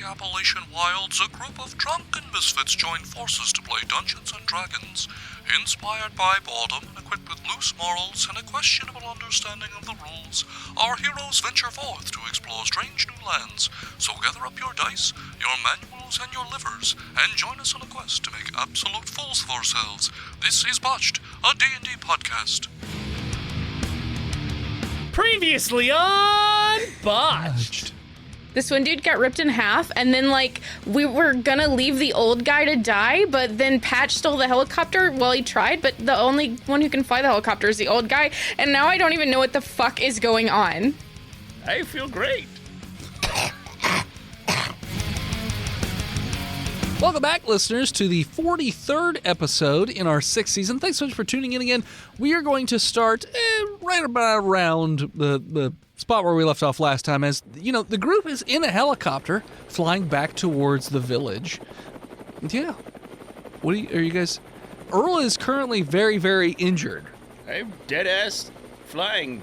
Appalachian wilds, a group of drunken misfits join forces to play Dungeons & Dragons. Inspired by boredom and equipped with loose morals and a questionable understanding of the rules, our heroes venture forth to explore strange new lands. So gather up your dice, your manuals, and your livers, and join us on a quest to make absolute fools of ourselves. This is Botched, a D&D podcast. Previously on Botched. This one dude got ripped in half, and then, we were gonna leave the old guy to die, but then Patch stole the helicopter. Well, he tried, but the only one who can fly the helicopter is the old guy, and now I don't even know what the fuck is going on. I feel great. Welcome back, listeners, to the 43rd episode in our 6th season. Thanks so much for tuning in again. We are going to start right about around the spot where we left off last time. As you know, the group is in a helicopter flying back towards the village. Yeah. Are you guys? Earl is currently very, very injured. I'm dead-ass flying,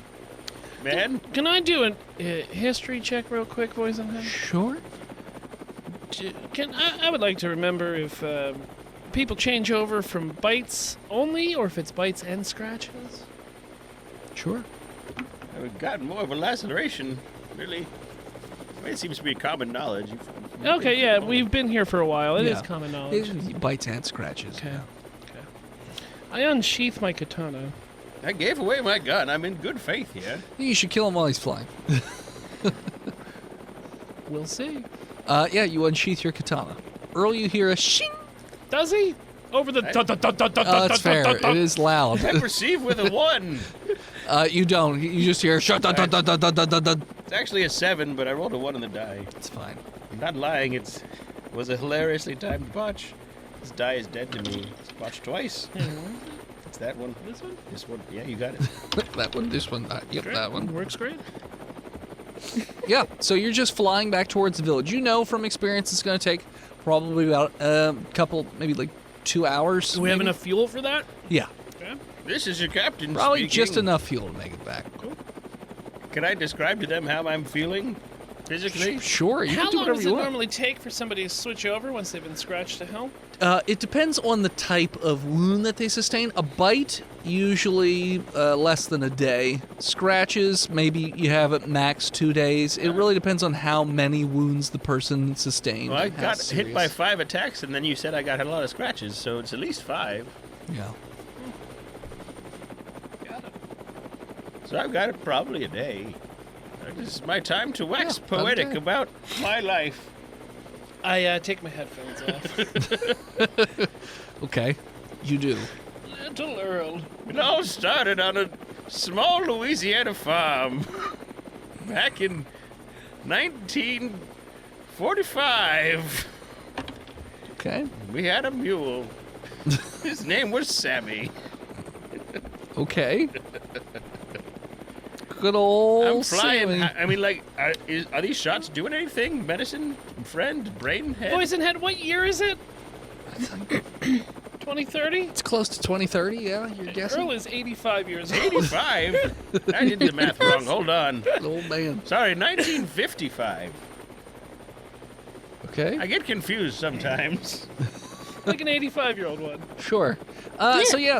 man. Can I do a history check real quick, boys and men? Sure. I would like to remember if people change over from bites only, or if it's bites and scratches. Sure. I've gotten more of a laceration, really. It seems to be common knowledge. Okay, yeah, we've been here for a while. It is Yeah. common knowledge. It bites and scratches. Okay. I unsheath my katana. I gave away my gun. I'm in good faith here. You should kill him while he's flying. We'll see. Yeah, you unsheath your katana. Earl, you hear a shing. Does he? Over the... That's fair. It is loud. I perceive with a 1. You don't. You just hear shut. It's actually a 7, but I rolled a 1 on the die. It's fine. I'm not lying. It was a hilariously timed botch. This die is dead to me. It's botched twice. It's that one. This one? This one. Yeah, you got it. That one. This one. Yep, Great. that one. Works great. Yeah. So you're just flying back towards the village. You know from experience it's going to take probably about a couple, maybe like 2 hours. Do we have maybe? enough fuel for that? Yeah. Okay. This is your captain Probably speaking. just enough fuel to make it back. Cool. Can I describe to them how I'm feeling physically? Sure. You How can do long whatever does you it want. normally take for somebody to switch over once they've been scratched to hell? It depends on the type of wound that they sustain. A bite, usually less than a day. Scratches, maybe you have at max 2 days. It really depends on how many wounds the person sustained. Well, I how got hit by serious. 5 attacks, and then you said I got a lot of scratches, so it's at least 5. Yeah. Got it. So I've got it probably a day. This is my time to wax Yeah, about a poetic day. about my life. I take my headphones off. Okay. You do. Little Earl. It all started on a small Louisiana farm back in 1945. Okay. We had a mule. His name was Sammy. Okay. Good old I'm flying. Sammy. I mean, like, are these shots doing anything? Medicine, friend, brain head? Poison Head, what year is it? 2030? It's close to 2030, yeah, you're guessing? Earl is 85 years old. 85? I did the math wrong. Hold on. Old man. Sorry, 1955. Okay. I get confused sometimes. Like an 85-year-old one. Sure. So you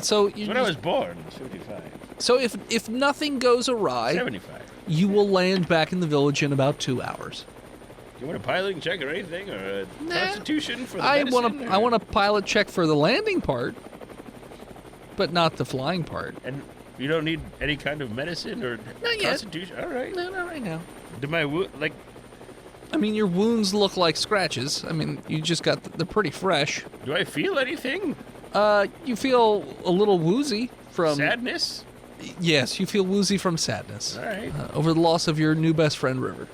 When I was born, 55. So if nothing goes awry, 75. you will land back in the village in about 2 hours. Do you want a piloting check or anything, or a constitution for the I medicine? want a pilot check for the landing part, but not the flying part. And you don't need any kind of medicine or Not yet. constitution? All right. No, not right now. Do my I mean, your wounds look like scratches. I mean, you just got they're pretty fresh. do I feel anything? You feel a little woozy from Sadness? Yes, you feel woozy from sadness All right. over the loss of your new best friend, River.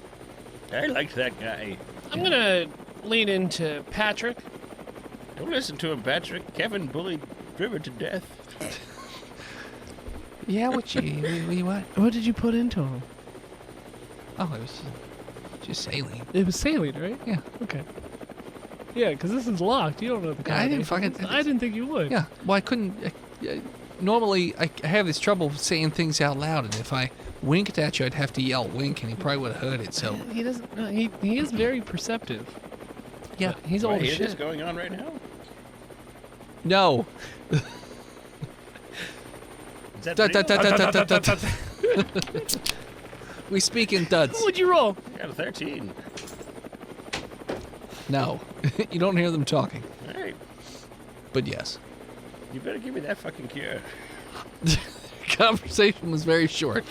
I liked that guy. I'm going to lean into Patrick. Don't listen to him, Patrick. Kevin bullied River to death. Yeah, what? What did you put into him? Oh, it was just saline. It was saline, right? Yeah. Okay. Yeah, because this is locked. You don't know the I didn't combination. fucking- I didn't think you would. Yeah. Well, I couldn't. Normally, I have this trouble saying things out loud, and if I winked at you, I'd have to yell "wink," and he probably would have heard it. So He doesn't. He is very perceptive. Yeah. He's Do I old as hear this shit. going on right now? No. Is that Dut, real? dut, dut, dut, dut, dut. We speak in duds. What'd you roll? I got a 13. No. You don't hear them talking. All right. But yes. You better give me that fucking cure. Conversation was very short.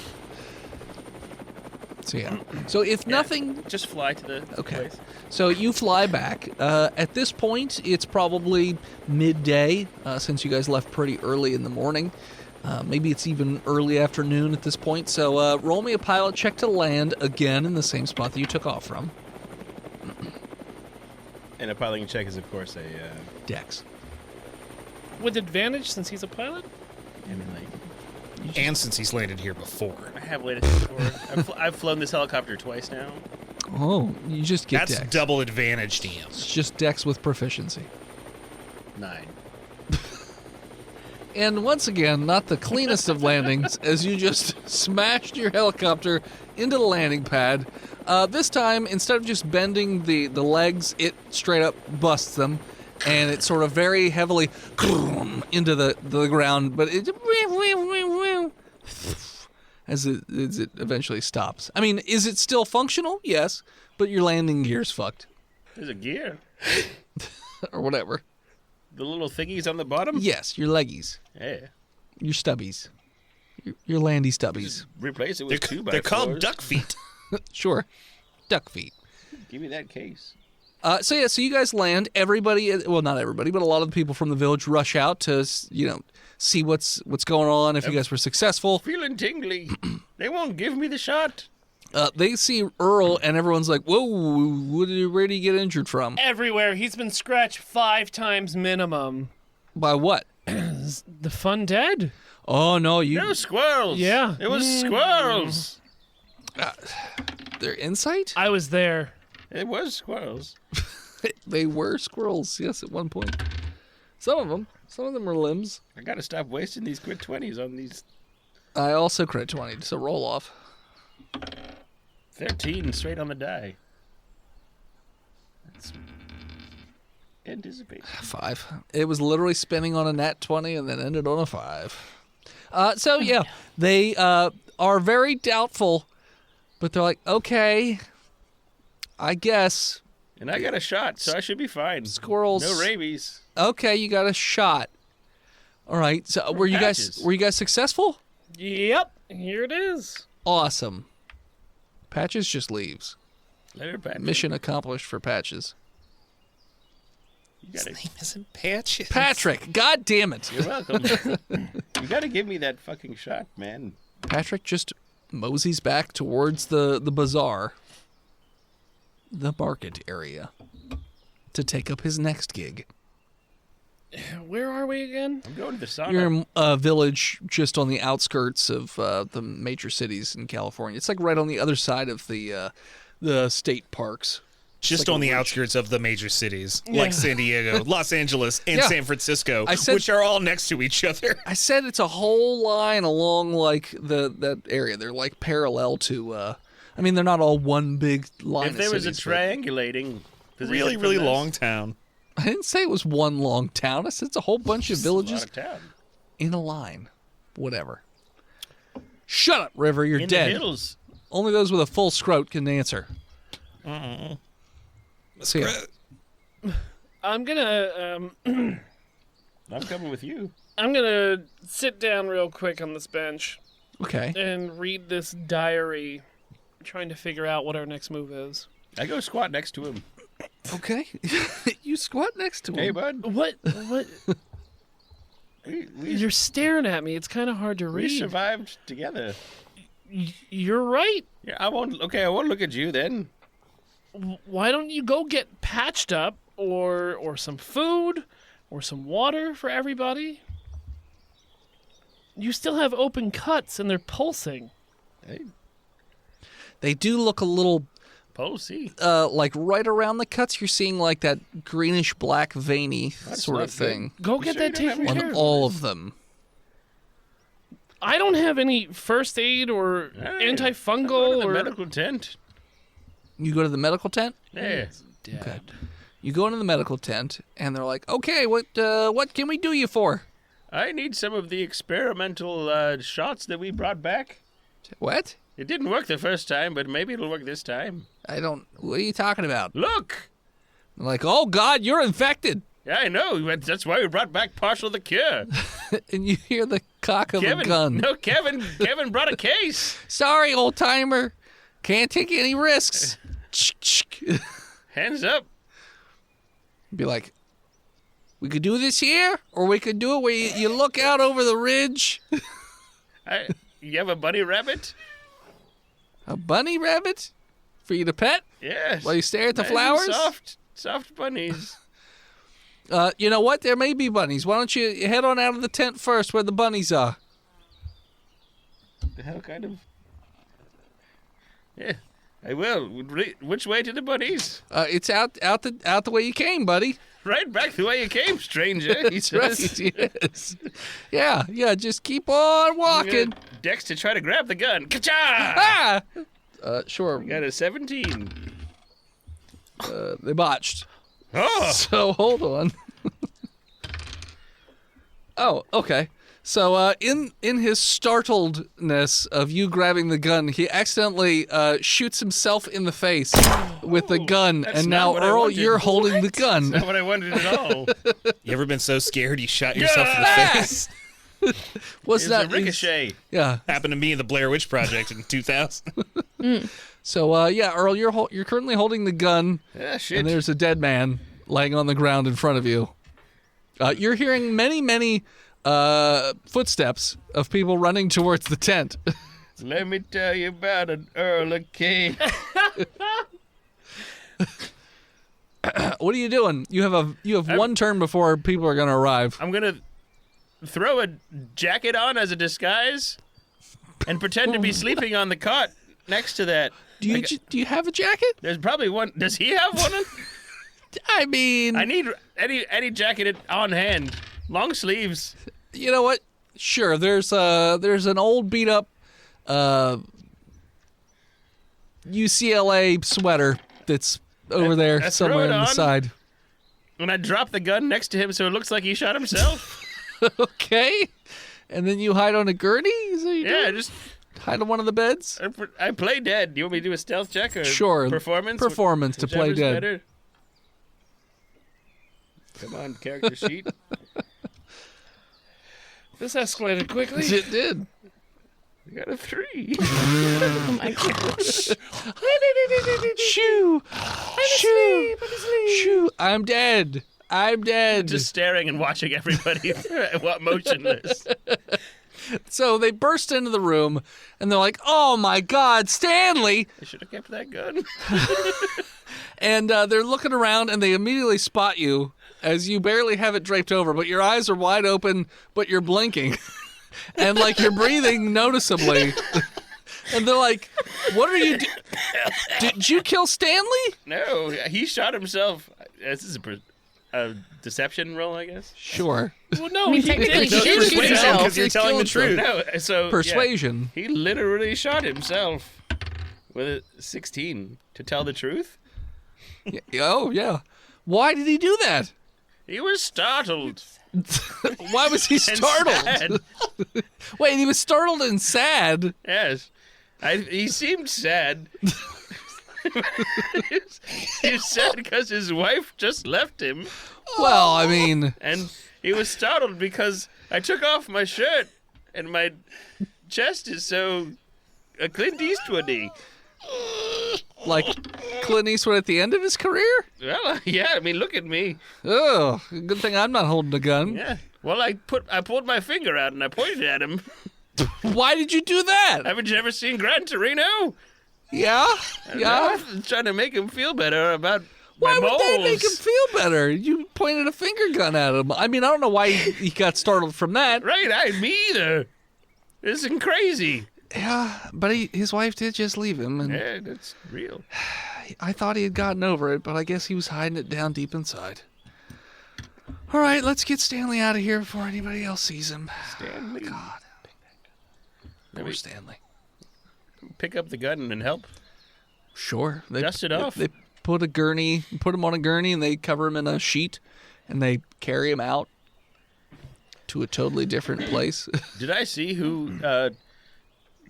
So yeah. So if nothing, Just fly to the okay. place. So you fly back. At this point, it's probably midday, since you guys left pretty early in the morning. Maybe it's even early afternoon at this point. So roll me a pilot check to land again in the same spot that you took off from. And a piloting check is, of course, a. Dex. With advantage since he's a pilot? I mean, like, And since he's landed here before. I have waited before. I've flown this helicopter twice now. Oh, you just get That's Dex. double advantage, DM. It's just Dex with proficiency. 9. And once again, not the cleanest of landings, as you just smashed your helicopter into the landing pad. This time, instead of just bending the legs, it straight up busts them, and it sort of very heavily into the ground, but it as it eventually stops. I mean, is it still functional? Yes, but your landing gear's fucked. There's a gear. Or whatever. The little thingies on the bottom? Yes, your leggies. Yeah. Your stubbies. Your landy stubbies. Replace it with 2x4s. They're called duck feet. Sure. Duck feet. Give me that case. So you guys land. Everybody, well, not everybody, but a lot of the people from the village rush out to, see what's going on. If you guys were successful, Feeling tingly. They won't give me the shot. they see Earl, and everyone's like, "Whoa, where did he get injured from? Everywhere. He's been scratched 5 times minimum. By what? The fun dead? Oh no, you. No squirrels. Yeah. It was squirrels. Their insight? I was there. It was squirrels. They were squirrels. Yes, at one point. Some of them were limbs. I gotta stop wasting these quit 20s on these. I also crit 20, so roll off. 13 straight on the die. That's anticipation. 5. It was literally spinning on a nat 20 and then ended on a 5. They are very doubtful, but they're like, okay, I guess. And I got a shot, so I should be fine. Squirrels. No rabies. Okay, you got a shot. All right. So were you Patches. guys successful? Yep. Here it is. Awesome. Patches just leaves. Later, Patrick. Mission accomplished for Patches. You His gotta, name isn't Patches. Patrick, god damn it. you're welcome. You gotta give me that fucking shot, man. Patrick just moseys back towards the bazaar, the market area, to take up his next gig. Where are we again? I'm going to the sauna. You're in a village just on the outskirts of the major cities in California. It's like right on the other side of the state parks. Just like on a the ridge. outskirts of the major cities, Yeah. like San Diego, Los Angeles, and Yeah. San Francisco, I said- which are all next to each other. I said it's a whole line along like that area. They're like parallel to. I mean, they're not all one big line. If there was a cities, but- triangulating position Really, from really this, long town. I didn't say it was one long town. I said it's a whole bunch of it's a lot villages of town. in a line. Whatever. Shut up, River. You're In dead. the hills. Only those with a full scrot can answer. So, yeah. I'm gonna I'm coming with you. I'm gonna sit down real quick on this bench Okay. and read this diary, trying to figure out what our next move is. I go squat next to him. Okay. You squat next to him. Hey, bud. What? We You're staring at me. It's kind of hard to we read. survived together. You're right. Yeah, I won't look at you then. Why don't you go get patched up, or some food, or some water for everybody? You still have open cuts and they're pulsing. Hey, They do look a little, Posey. like right around the cuts, you're seeing like that greenish black veiny That's sort not of thing Go You get sure that you don't have taken any care on of. all of them. I don't have any first aid or Hey, I'm antifungal going to the or medical tent. You go to the medical tent? Yeah. Okay. You go into the medical tent, and they're like, "Okay, what can we do you for?" I need some of the experimental shots that we brought back. What? It didn't work the first time, but maybe it'll work this time. What are you talking about? Look! I'm like, oh, God, you're infected. Yeah, I know. That's why we brought back partial the cure. And you hear the cock of a gun. No, Kevin brought a case. Sorry, old-timer. Can't take any risks. Hands up. Be like, we could do this here, or we could do it where you look out over the ridge. You have a bunny rabbit? A bunny rabbit? For you to pet? Yes. While you stare at the Nice flowers? Soft bunnies. You know what? There may be bunnies. Why don't you head on out of the tent first where the bunnies are? How kind of... Yeah, I will. Which way to the bunnies? It's out the way you came, buddy. Right back the way you came, stranger. He That's says. right. Yes. Yeah. Just keep on walking. Dex to try to grab the gun. Ka-cha! Ah! Sure. Got a 17. They botched. Oh! So hold on. Oh, okay. So in his startledness of you grabbing the gun, he accidentally shoots himself in the face with the gun, That's and not now what I Earl, wanted. you're holding the gun. Not what I wanted at all. You ever been so scared you shot yourself in the face? What's It's that? a ricochet. Yeah. Happened to me in the Blair Witch Project in 2000. So Earl, you're currently holding the gun, Ah, shit. and there's a dead man laying on the ground in front of you. You're hearing many footsteps of people running towards the tent. Let me tell you about an Earl of King. What are you doing? You have one turn before people are going to arrive. I'm going to throw a jacket on as a disguise and pretend to be sleeping on the cot next to that. Do you have a jacket? There's probably one. Does he have one? I mean, I need any jacket on hand. Long sleeves. you know what? Sure. There's an old beat up UCLA sweater that's over there I throw somewhere it on the on. side. And I drop the gun next to him so it looks like he shot himself. Okay. And then you hide on a gurney? Is that what you Yeah, do? just Hide on one of the beds? I play dead. You want me to do a stealth check or Sure. performance? Performance to play Whichever's dead. better. Come on, character sheet. This escalated quickly. It did. I got a 3. Oh my gosh. Shoo! Shoo! Shoo! I'm dead. I'm dead. Just staring and watching everybody motionless. So they burst into the room, and they're like, "Oh my God, Stanley!" I should have kept that gun. And they're looking around, and they immediately spot you as you barely have it draped over, but your eyes are wide open, but you're blinking, and like you're breathing noticeably. And they're like, "What are you? Did you kill Stanley?" No, he shot himself. This is a deception roll, I guess. Sure. Well, no, I mean, he technically, did. he did shoot himself. Because you're telling the truth. No, so Persuasion. yeah, he literally shot himself with a 16 to tell the truth. Oh yeah. Why did he do that? He was startled. Why was he and sad. sad. Wait, he was startled and sad. Yes. He seemed sad. He was sad because his wife just left him, Well, I mean, and he was startled because I took off my shirt and my chest is so Clint Eastwoody. like Clint Eastwood at the end of his career? Well, yeah. I mean, look at me. Oh, good thing I'm not holding a gun. Yeah. Well, I pulled my finger out and I pointed at him. Why did you do that? Haven't you ever seen Gran Torino? Yeah? Yeah? I'm trying to make him feel better about Why my would moles. that make him feel better? You pointed a finger gun at him. I mean, I don't know why he got startled from that. Right, me either. This is crazy. Yeah, but his wife did just leave him, and Yeah, that's real. I thought he had gotten over it, but I guess he was hiding it down deep inside. All right, let's get Stanley out of here before anybody else sees him. Stanley. God. Poor Maybe Stanley. pick up the gun and help. Sure. Dust it off. They put him on a gurney, and they cover him in a sheet, and they carry him out to a totally different place. Did I see who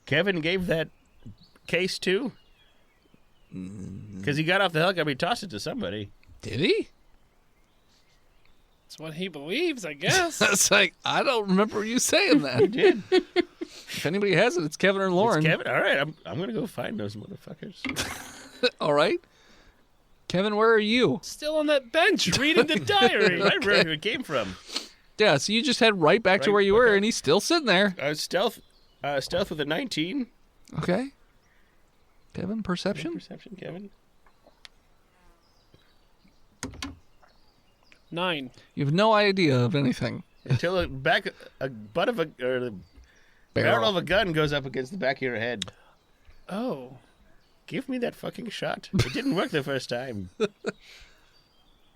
Kevin gave that case to? Because he got off the helicopter, he tossed it to somebody. Did he? That's what he believes, I guess. That's like, I don't remember you saying that. He did. If anybody has it, it's Kevin or Lauren. It's Kevin? All right, I'm going to go find those motherfuckers. All right. Kevin, where are you? Still on that bench reading the diary. Right where it came from. Yeah, so you just head right back to Right, where you were, okay. and he's still sitting there. Stealth with a 19. Okay. Kevin, perception? Perception, Kevin. 9. You have no idea of anything. Until the barrel of a gun goes up against the back of your head. Oh. Give me that fucking shot. It didn't work the first time.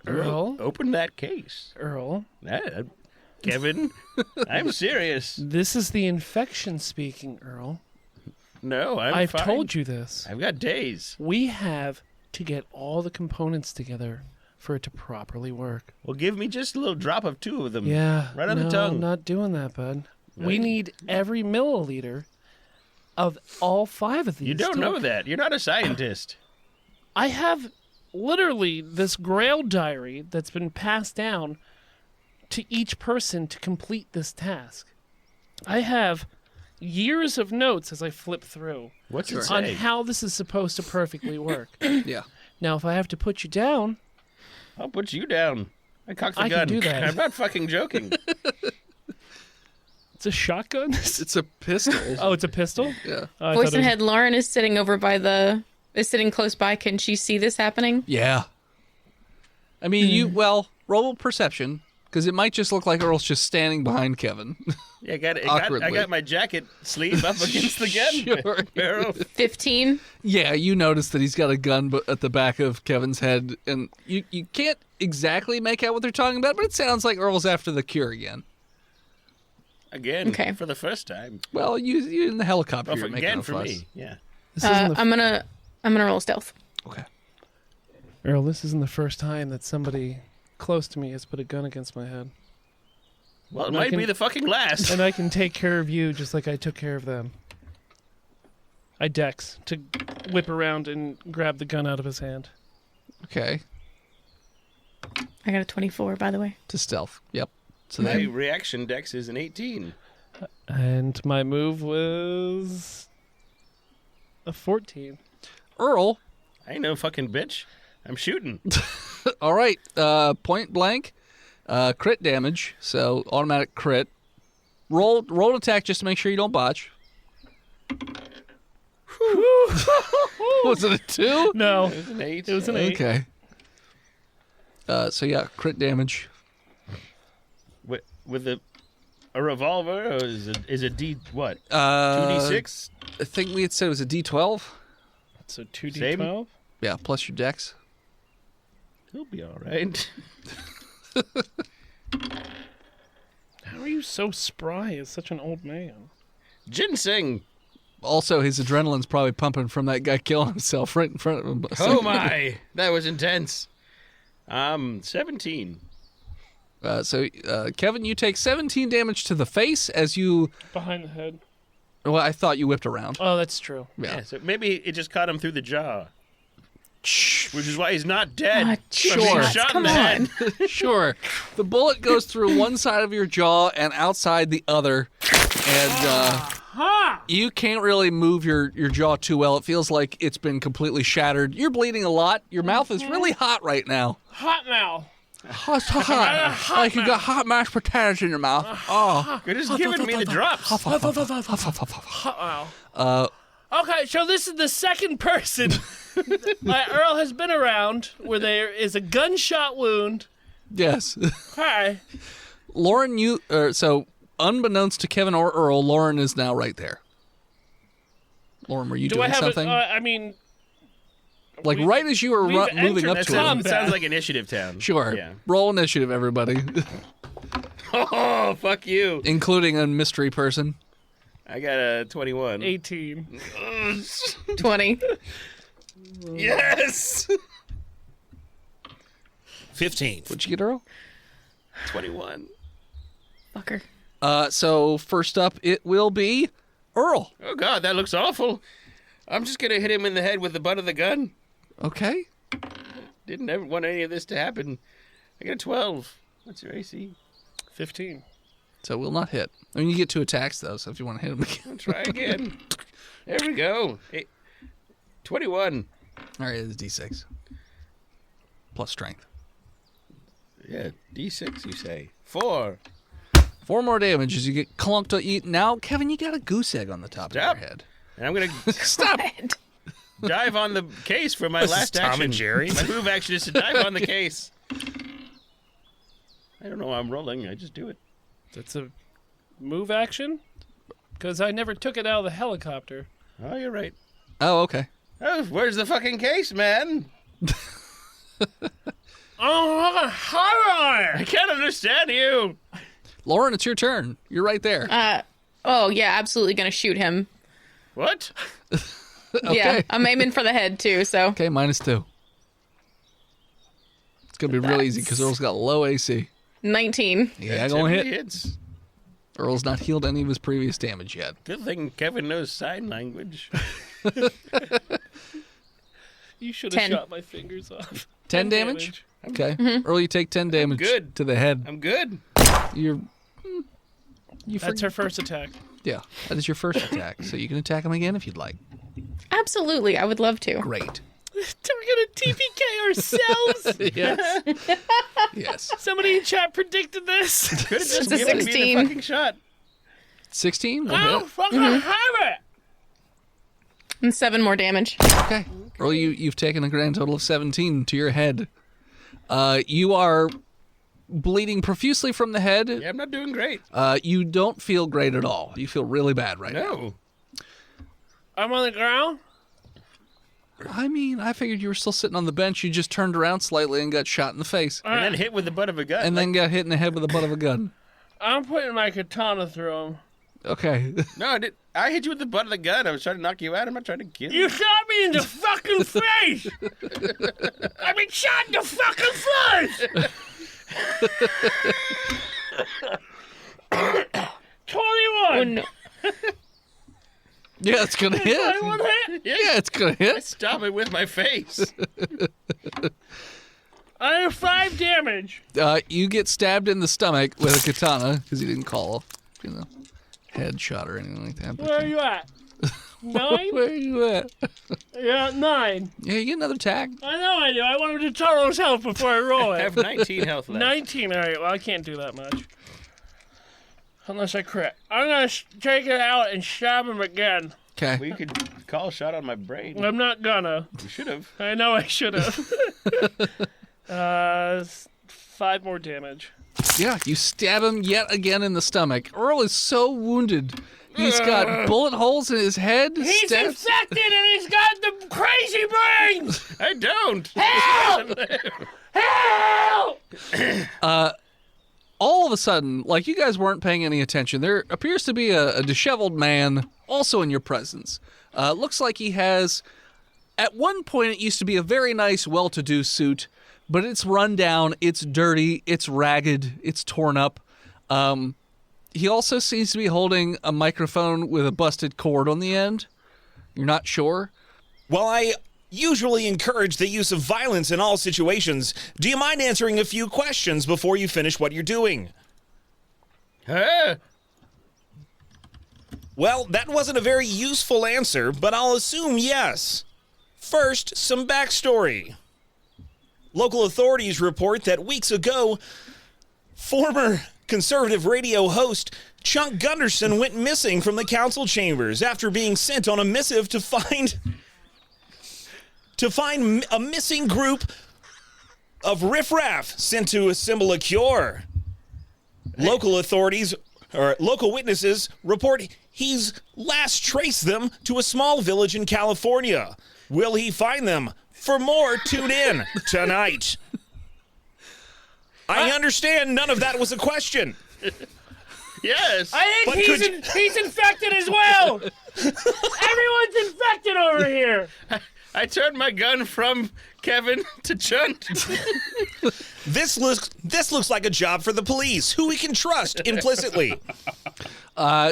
Earl? Open that case. Earl? Kevin, I'm serious. This is the infection speaking, Earl. No, I've fine. told you this. I've got days. We have to get all the components together for it to properly work. Well, give me just a little drop of 2 of them. Yeah. Right on the no, tongue. I'm not doing that, bud. We Right. need every milliliter of all 5 of these. You don't to know work. that. You're not a scientist. I have literally this Grail diary that's been passed down to each person to complete this task. I have years of notes as I flip through What's it on say? how this is supposed to perfectly work. Yeah. Now, if I have to put you down, I'll put you down. I cocked the I gun. can do that. I'm not fucking joking. it's a shotgun. It's a pistol. Oh, it's a pistol. Yeah. Oh, I Voice thought in it was- head. Lauren is sitting over is sitting close by. Can she see this happening? Yeah. I mean, roll perception, because it might just look like Earl's just standing behind Kevin. Yeah, I Awkwardly. got my jacket sleeve up against the gun Sure. barrel. 15. Yeah, you notice that he's got a gun at the back of Kevin's head, and you can't exactly make out what they're talking about, but it sounds like Earl's after the cure again. Again, Okay. for the first time. Well, you in the helicopter, Well, you're making again a for fuss. me. Yeah. This isn't the I'm gonna roll stealth. Okay. Earl, this isn't the first time that somebody close to me has put a gun against my head. Well, it And I might can- be the fucking last. And I can take care of you just like I took care of them. I dex to whip around and grab the gun out of his hand. Okay. I got a 24, by the way. To stealth. Yep. So My then, reaction dex is an 18. And my move was a 14. Earl. I ain't no fucking bitch. I'm shooting. All right. Point blank. Crit damage. So automatic crit. Roll an attack just to make sure you don't botch. Was it a 2? No, It was an 8. it was an 8. Okay. So yeah, crit damage. With a revolver, or is a D what? 2d6. 2d6? I think we had said it was a d12. So 2d12. Yeah, plus your dex. He'll be all right. How are you so spry as such an old man? Ginseng. Also, his adrenaline's probably pumping from that guy killing himself right in front of him. Oh my, that was intense. 17. So, Kevin, you take 17 damage to the face as you. Behind the head. Well, I thought you whipped around. Oh, that's true. Yeah, so maybe it just caught him through the jaw, which is why he's not dead. Sure. Being shots, shot in come the head. Sure. The bullet goes through one side of your jaw and outside the other. And you can't really move your jaw too well. It feels like it's been completely shattered. You're bleeding a lot. Your mouth is really hot right now. Hot now. Hot. Like you got hot mashed potatoes in your mouth. Oh. You're just giving me the drops. Hot now. Okay, so this is the second person that Earl has been around where there is a gunshot wound. Yes. Hi. Lauren, so unbeknownst to Kevin or Earl, Lauren is now right there. Lauren, were you Do doing I have something? Like right as you were we've moving up entered to That him. combat. sounds like Initiative Town. Sure. Yeah. Roll initiative, everybody, Oh, fuck you. including a mystery person. I got a 21. 18. 20. Yes. 15. What'd you get, Earl? 21. Fucker. So first up, it will be Earl. Oh, God, that looks awful. I'm just going to hit him in the head with the butt of the gun. Okay. Didn't ever want any of this to happen. I got a 12. What's your AC? 15. So will not hit. I mean, you get 2 attacks, though, so if you want to hit him again. I'll try again. There we go. 21. All right, it's D6. Plus strength. Yeah, D6, you say. 4. 4 more damage as you get clunked. Now, Kevin, you got a goose egg on the top of Stop. your head. And I'm going to Stop. dive on the case for my This is last Tom action. and Jerry. My move action is to dive on the case. I don't know why I'm rolling. I just do it. That's a move action? Because I never took it out of the helicopter. Oh, you're right. Oh, okay. Oh, where's the fucking case, man? Oh, look at horror! I can't understand you. Lauren, it's your turn. You're right there. Oh, yeah, absolutely gonna shoot him. What? Yeah, I'm aiming for the head, too, so. Okay, -2. It's going to be real easy because Earl's got low AC. 19. Yeah, going to hit. Hits. Earl's not healed any of his previous damage yet. Good thing Kevin knows sign language. You should have 10. shot my fingers off. 10 damage? Okay. Earl, you take 10 damage good. to the head. I'm good. You That's her first attack. Yeah, that is your first attack. So you can attack him again if you'd like. Absolutely, I would love to. Great. We're gonna TPK ourselves. Yes. Yes. Somebody in chat predicted this. Could have just It's a given me the 16. fucking shot. 16? Will Oh, hit. fucking have it! And 7 more damage. Okay. Earl, you've taken a grand total of 17 to your head. You are bleeding profusely from the head. Yeah, I'm not doing great. You don't feel great at all. You feel really bad right now. No. I'm on the ground. I mean, I figured you were still sitting on the bench. You just turned around slightly and got shot in the face. And then hit with the butt of a gun. And then got hit in the head with the butt of a gun. I'm putting my katana through him. Okay. No, I hit you with the butt of the gun. I was trying to knock you out. I'm not trying to kill you. You shot me in the fucking face! I've been shot in the fucking face! 21! Oh, no. Yeah, it's going to hit. 21 hit? Yeah, it's going to hit. Stop it with my face. I have 5 damage. You get stabbed in the stomach with a katana because you didn't call, headshot or anything like that. but Where are you at? 9? Where are you at? Yeah, 9. Yeah, you get another tag. I know I do. I want him to total his health before I roll I it. have 19 health left. 19. All right. Well, I can't do that much. Unless I crit. I'm going to take it out and stab him again. Okay. Well, you could call a shot on my brain. I'm not gonna. You should have. I know I should have. 5 more damage. Yeah, you stab him yet again in the stomach. Earl is so wounded. He's got bullet holes in his head. He's stab- infected and he's got the crazy brains! I don't. Help! Help! All of a sudden, like you guys weren't paying any attention, there appears to be a disheveled man also in your presence. Looks like he has, at one point it used to be a very nice, well-to-do suit, but it's run down, it's dirty, it's ragged, it's torn up. He also seems to be holding a microphone with a busted cord on the end. You're not sure? While I usually encourage the use of violence in all situations, do you mind answering a few questions before you finish what you're doing? Huh? Well, that wasn't a very useful answer, but I'll assume yes. First, some backstory. Local authorities report that weeks ago, former conservative radio host Chunk Gunderson went missing from the council chambers after being sent on a missive to find a missing group of riffraff sent to assemble a cure. Local witnesses report he's last traced them to a small village in California. Will he find them? For more, tune in tonight. I understand none of that was a question. Yes. I But think could he's infected as well! Everyone's infected over here! I turned my gun from Kevin to Chunt. This looks like a job for the police, who we can trust implicitly.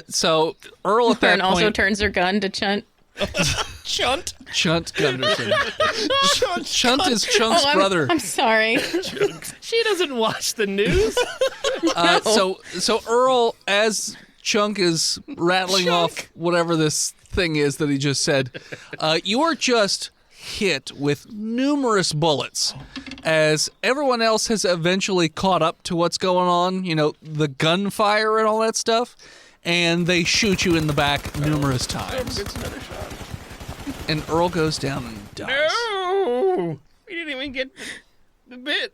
So Earl at that Fern also point, turns her gun to Chunt. Chunt. Chunt Gunderson. Chunt is Chunk's brother. I'm sorry. She doesn't watch the news. So Earl, as Chunk is rattling off whatever this thing is that he just said, you are just hit with numerous bullets as everyone else has eventually caught up to what's going on, you know, the gunfire and all that stuff, and they shoot you in the back numerous times. And Earl goes down and dies. No, we didn't even get the bit.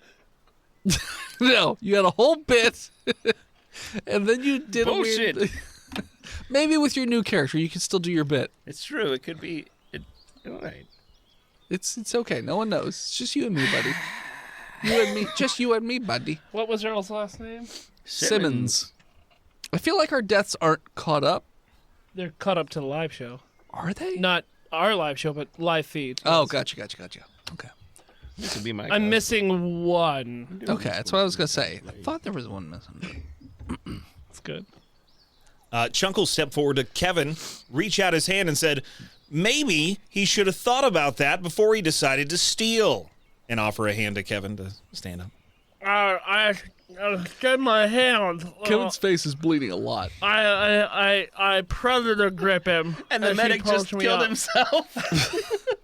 No, you had a whole bit, and then you did Bullshit. a weird... Maybe with your new character, you can still do your bit. It's true. It could be. All right. It's okay. No one knows. It's just you and me, buddy. You and me. Just you and me, buddy. What was Earl's last name? Simmons. I feel like our deaths aren't caught up. They're caught up to the live show. Are they? Not our live show, but live feed. Oh, gotcha. Okay. This would be my. I'm missing one. Okay, that's what I was going to say. I thought there was one missing. That's good. Chunkle stepped forward to Kevin, reached out his hand and said, maybe he should have thought about that before he decided to steal. And offer a hand to Kevin to stand up. I extend my hand. Kevin's face is bleeding a lot. I predator grip him. And the as he medic pulls just me killed up. himself.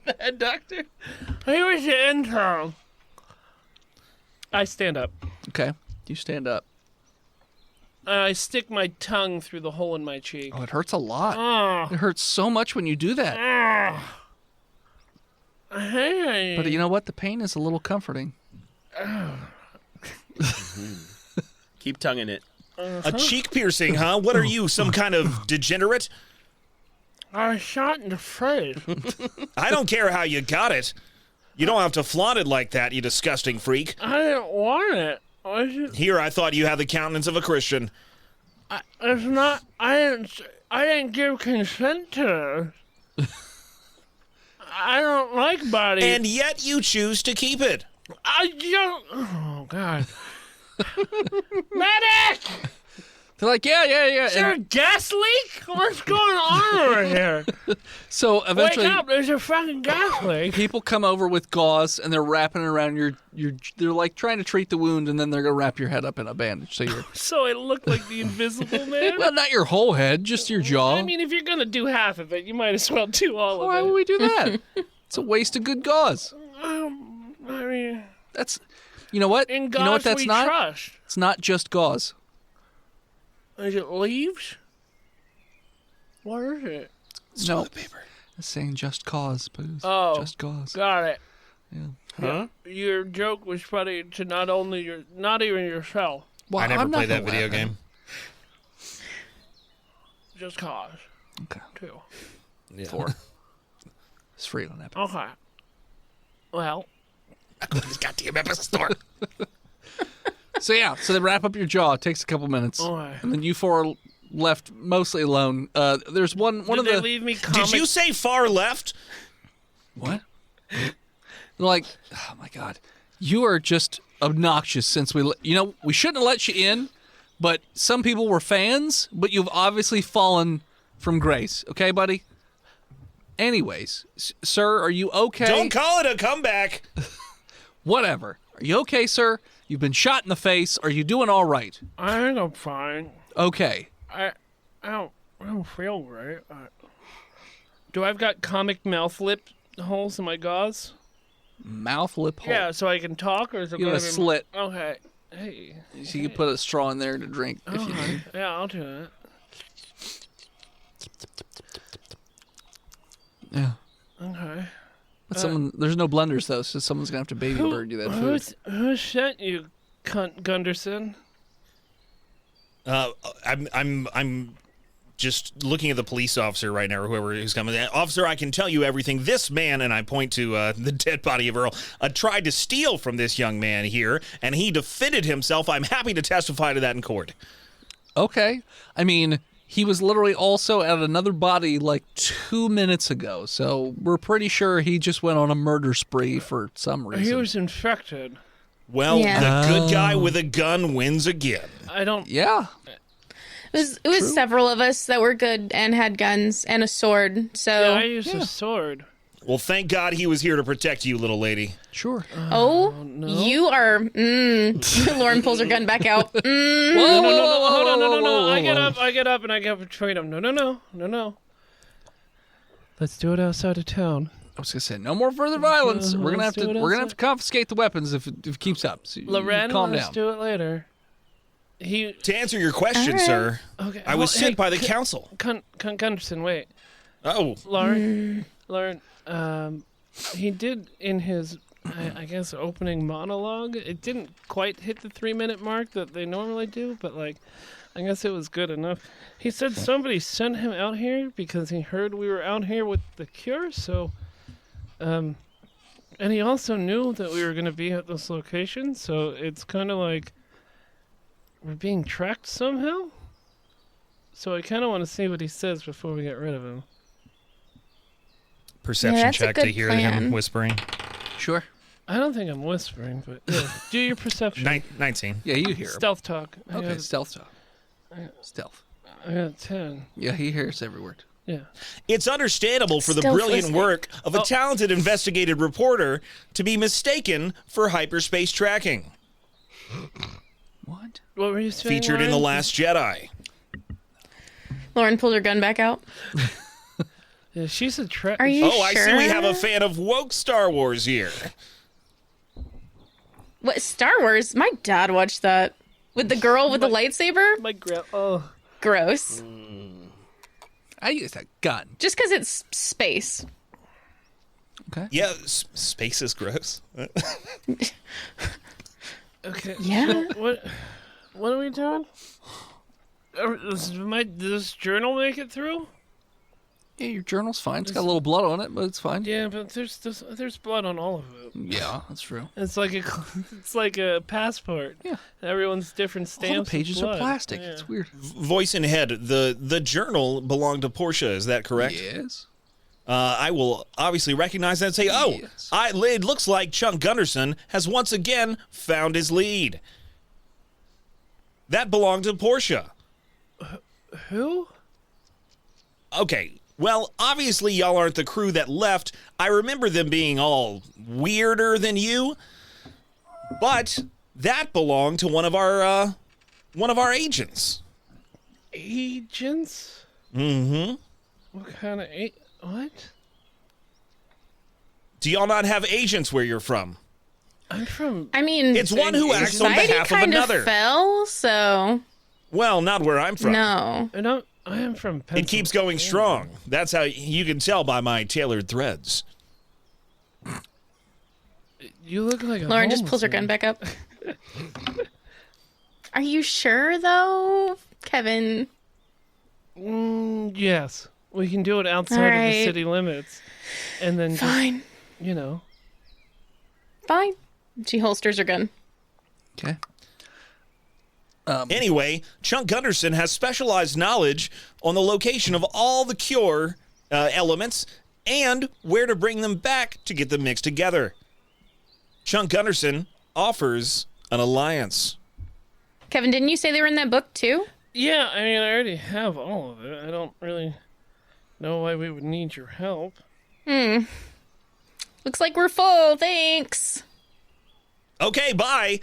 The head doctor. He was the intern. I stand up. Okay, you stand up. I stick my tongue through the hole in my cheek. Oh, it hurts a lot. Oh, It hurts so much when you do that. hey. But you know what? The pain is a little comforting. Keep tonguing it. A cheek piercing, huh? What are you, some kind of degenerate? I was shot in the face. I don't care how you got it. You don't have to flaunt it like that, you disgusting freak. I didn't want it. Here, I thought you had the countenance of a Christian. It's not. I didn't give consent to this. I don't like bodies. And yet you choose to keep it. I don't. Oh God. Medic! They're like, yeah. Is there a gas leak? What's going on over here? So eventually, Wake up! There's a fucking gas leak. people come over with gauze and they're wrapping it around your. They're like trying to treat the wound, and then they're gonna wrap your head up in a bandage. So you're So it looked like the Invisible Man. well, not your whole head, just your jaw. I mean, if you're gonna do half of it, you might as well do all Why of would it. we do that? It's a waste of good gauze. I mean, That's, you know what? in You God know what that's we not? trust. It's not just gauze. Is it leaves? What is it? No, paper. It's saying just cause, booze. Oh, Just cause. got it. Yeah. Huh? Your joke was funny to not even yourself. Well, I never I'm not played that gonna video laugh at game. Just cause. it. Okay. 2. Yeah. 4. It's free on Epic. Okay. Well, I go to this goddamn Epic store. So yeah, so they wrap up your jaw. It takes a couple minutes, Okay. and then you four are left mostly alone. There's one did of they the leave me Did comic? you say far left? what? Like, oh my god, you are just obnoxious. Since we shouldn't have let you in, but some people were fans. But you've obviously fallen from grace. Okay, buddy. Anyways, sir, are you okay? Don't call it a comeback. Whatever. Are you okay, sir? You've been shot in the face. Are you doing all right? I think I'm fine. Okay. I don't feel great. Do I've got comic mouth lip holes in my gauze? Mouth lip hole. Yeah, so I can talk, or is it You have gonna a be slit. Okay. Hey. So you can put a straw in there to drink if you need. Yeah, I'll do it. Yeah. Okay. But there's no blenders though, so someone's gonna have to baby bird you that food. Who sent you, cunt Gunderson? I'm just looking at the police officer right now, or whoever who's coming. Officer, I can tell you everything. This man, and I point to the dead body of Earl, tried to steal from this young man here, and he defended himself. I'm happy to testify to that in court. Okay. I mean, he was literally also at another body like 2 minutes ago, so we're pretty sure he just went on a murder spree for some reason. He was infected. Well, Yeah. the good guy with a gun wins again. I don't. Yeah. It was several of us that were good and had guns and a sword. Yeah, So, I used a sword. Well, thank God he was here to protect you, little lady. Sure. you are. Lauren pulls her gun back out. No, hold on, no. I get up, and I get between them. No. Let's do it outside of town. I was gonna say no more further violence. We're gonna Let's have do it to outside. confiscate the weapons if it keeps up. So Loren, calm let's down. do it later. To answer your question, All right. sir, Okay. I was sent by the council. Gunderson, wait. Oh, Lauren, he did in his, I guess, opening monologue. It didn't quite hit the 3-minute mark that they normally do, but like, I guess it was good enough. He said somebody sent him out here because he heard we were out here with the cure. So, and he also knew that we were going to be at this location. So it's kind of like we're being tracked somehow. So I kind of want to see what he says before we get rid of him. perception that's a check to good hear him plan. whispering. Sure. I don't think I'm whispering, but yeah. Do your perception. 19. Yeah, you hear him. Stealth talk. Okay, stealth talk. Stealth. I got 10. Yeah, he hears every word. Yeah. It's understandable for the Still brilliant listening. work of a talented investigative reporter to be mistaken for hyperspace tracking. What? What were you saying? Featured in The Lauren? Last Jedi. Lauren pulled her gun back out. Yeah, she's a tra- Are you Oh, sure? I see we have a fan of woke Star Wars here. What, Star Wars? My dad watched that. With the girl with the lightsaber? My oh. Gross. I use a gun. Just because it's space. Okay. Yeah, space is gross. Okay. Yeah. So what are we doing? Does this journal make it through? Yeah, your journal's fine. It's got a little blood on it, but it's fine. Yeah, but there's blood on all of it. Yeah, that's true. It's like a passport. Yeah. Everyone's different All stamps. the pages of are blood. plastic. Yeah. It's weird. Voice in head, the journal belonged to Portia, is that correct? Yes. I will obviously recognize that and say, oh, Yes. it looks like Chunk Gunderson has once again found his lead. That belonged to Portia. Who? Okay, well, obviously y'all aren't the crew that left. I remember them being all weirder than you, but that belonged to one of our agents. Agents? Mm-hmm. What kind of what? Do y'all not have agents where you're from? I'm from. I mean, It's one who acts on society behalf of kind another. fell, so Well, not where I'm from. no. And I am from. It keeps going strong. That's how you can tell by my tailored threads. You look like a Lauren just homeless pulls her gun man. back up. Are you sure, though, Kevin? Yes, we can do it outside of the Alright. city limits, and then Fine. just, you know. Fine. She holsters her gun. Okay. Anyway, Chunk Gunderson has specialized knowledge on the location of all the cure elements and where to bring them back to get them mixed together. Chunk Gunderson offers an alliance. Kevin, didn't you say they were in that book, too? Yeah, I mean, I already have all of it. I don't really know why we would need your help. Looks like we're full, thanks. Okay, bye.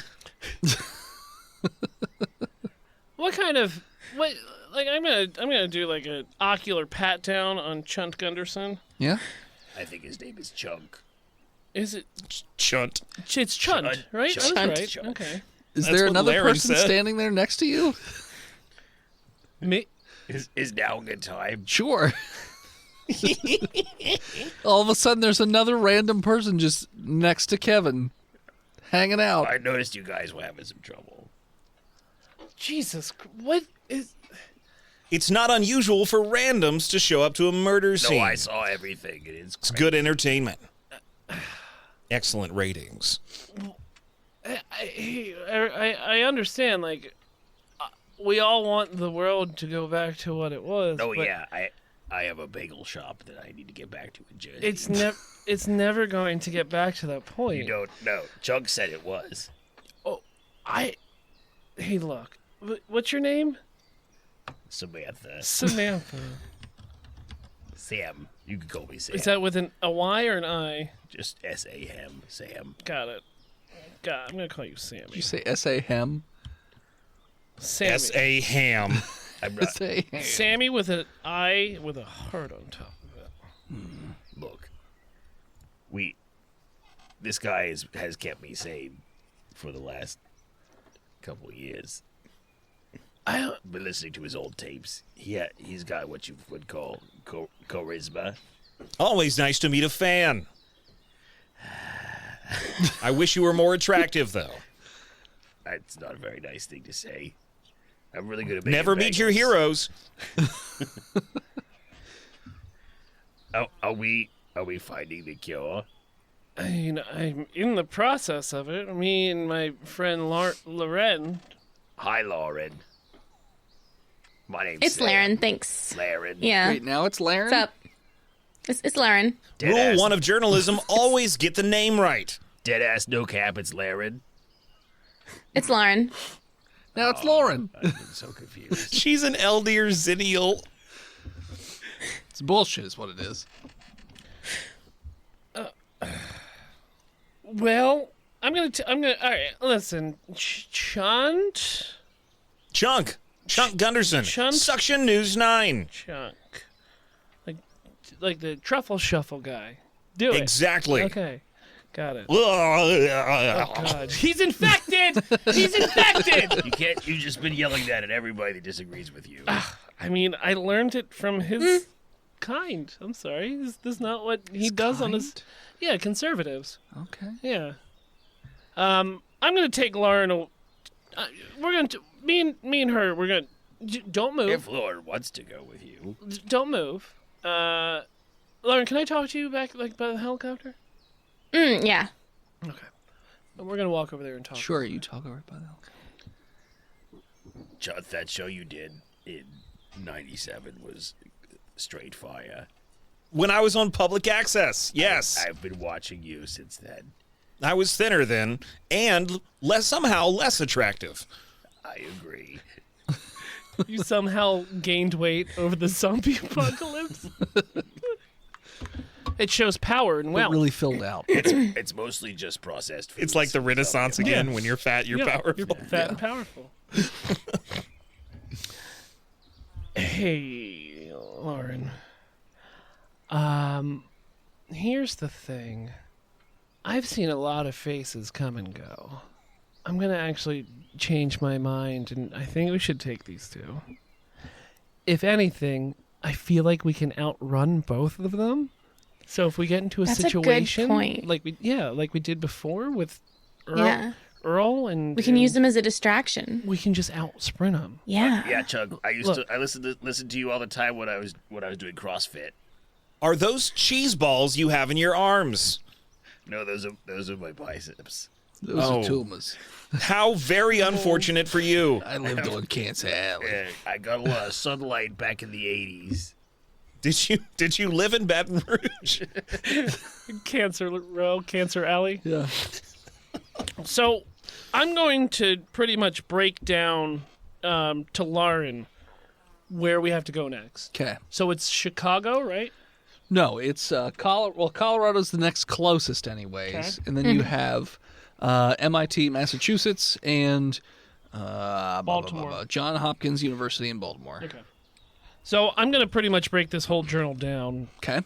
What kind of what? Like, I'm gonna do like an ocular pat down on Chunt Gunderson. Yeah. I think his name is Chunk. Is it? Chunt. It's Chunt, Chunt. right? Chunt. That's right. Chunt. Okay. Is That's there what another Laren person said. standing there next to you? Me. Is now a good time. Sure. All of a sudden, there's another random person just next to Kevin, hanging out. I noticed you guys were having some trouble. Jesus, what is? It's not unusual for randoms to show up to a murder No, scene. I saw everything. It's good entertainment. Excellent ratings. I understand. Like, we all want the world to go back to what it was. Oh but yeah, I have a bagel shop that I need to get back to in Jersey. It's never going to get back to that point. You don't know. Chunk said it was. Hey, look. What's your name? Samantha. Samantha. Sam. You can call me Sam. Is that with a Y or an I? Just S-A-M. Sam. Got it. I'm gonna call you Sammy. Did you say S.A. Hem? Sammy. S.A. Ham. I'm not. S.A. Ham. Sammy with an I with a heart on top of it. Look. This guy has kept me sane for the last couple of years. I've been listening to his old tapes. He's got what you would call charisma. Always nice to meet a fan. I wish you were more attractive, though. That's not a very nice thing to say. I'm really good at making Never meet your bagels. heroes. Are we finding the cure? I mean, I'm in the process of it. Me and my friend Loren. Hi, Lauren. My name's It's Sam. Laren, thanks. Laren. Yeah. Wait, now it's Laren? What's up? It's Laren. Rule 1 of journalism, always get the name right. Deadass, no cap, it's Laren. It's Lauren. Now it's Lauren. I've been so confused. She's an elder Zennial. It's bullshit is what it is. Well, I'm gonna. All right, listen, Chunk, Chunk Gunderson. Chunk? Suction News 9. like the truffle shuffle guy. Do it. Exactly. Okay, got it. Oh God, he's infected. He's infected. You've just been yelling that at everybody that disagrees with you. I mean, I learned it from his kind. I'm sorry. Is this not what he does on his? Yeah, conservatives. Okay. Yeah. I'm gonna take Lauren. We're gonna me and her. We're gonna don't move. If Lauren wants to go with you. Don't move. Lauren, can I talk to you back by the helicopter? Yeah. Okay. And we're gonna walk over there and talk. Sure, you talk over it by the John, that show you did in 97 was straight fire. When I was on public access, yes. I've been watching you since then. I was thinner then, and somehow less attractive. I agree. You somehow gained weight over the zombie apocalypse. It shows power and It wealth. really filled out. It's mostly just processed foods. It's like the Renaissance again. When you're fat, you're powerful. You're fat and powerful. Hey, Lauren. Here's the thing. I've seen a lot of faces come and go. I'm gonna actually change my mind, and I think we should take these two. If anything, I feel like we can outrun both of them. So if we get into a That's a good situation point. like we did before with Earl, Yeah. Earl and We can use them as a distraction. we can just out sprint them. Yeah. Yeah, Chug. I listened to you all the time when I was doing CrossFit. Are those cheese balls you have in your arms? No, those are my biceps. Those are tumors. How very unfortunate for you. I lived on Cancer Alley. I got a lot of sunlight back in the 80s. Did you live in Baton Rouge? Cancer Row, Cancer Alley. Yeah. So I'm going to pretty much break down to Lauren where we have to go next. Okay. So it's Chicago, right? No, it's Colorado's the next closest, anyways, Okay. and then you have MIT, Massachusetts, and Baltimore. Johns Hopkins University in Baltimore. Okay. So I'm going to pretty much break this whole journal down Okay.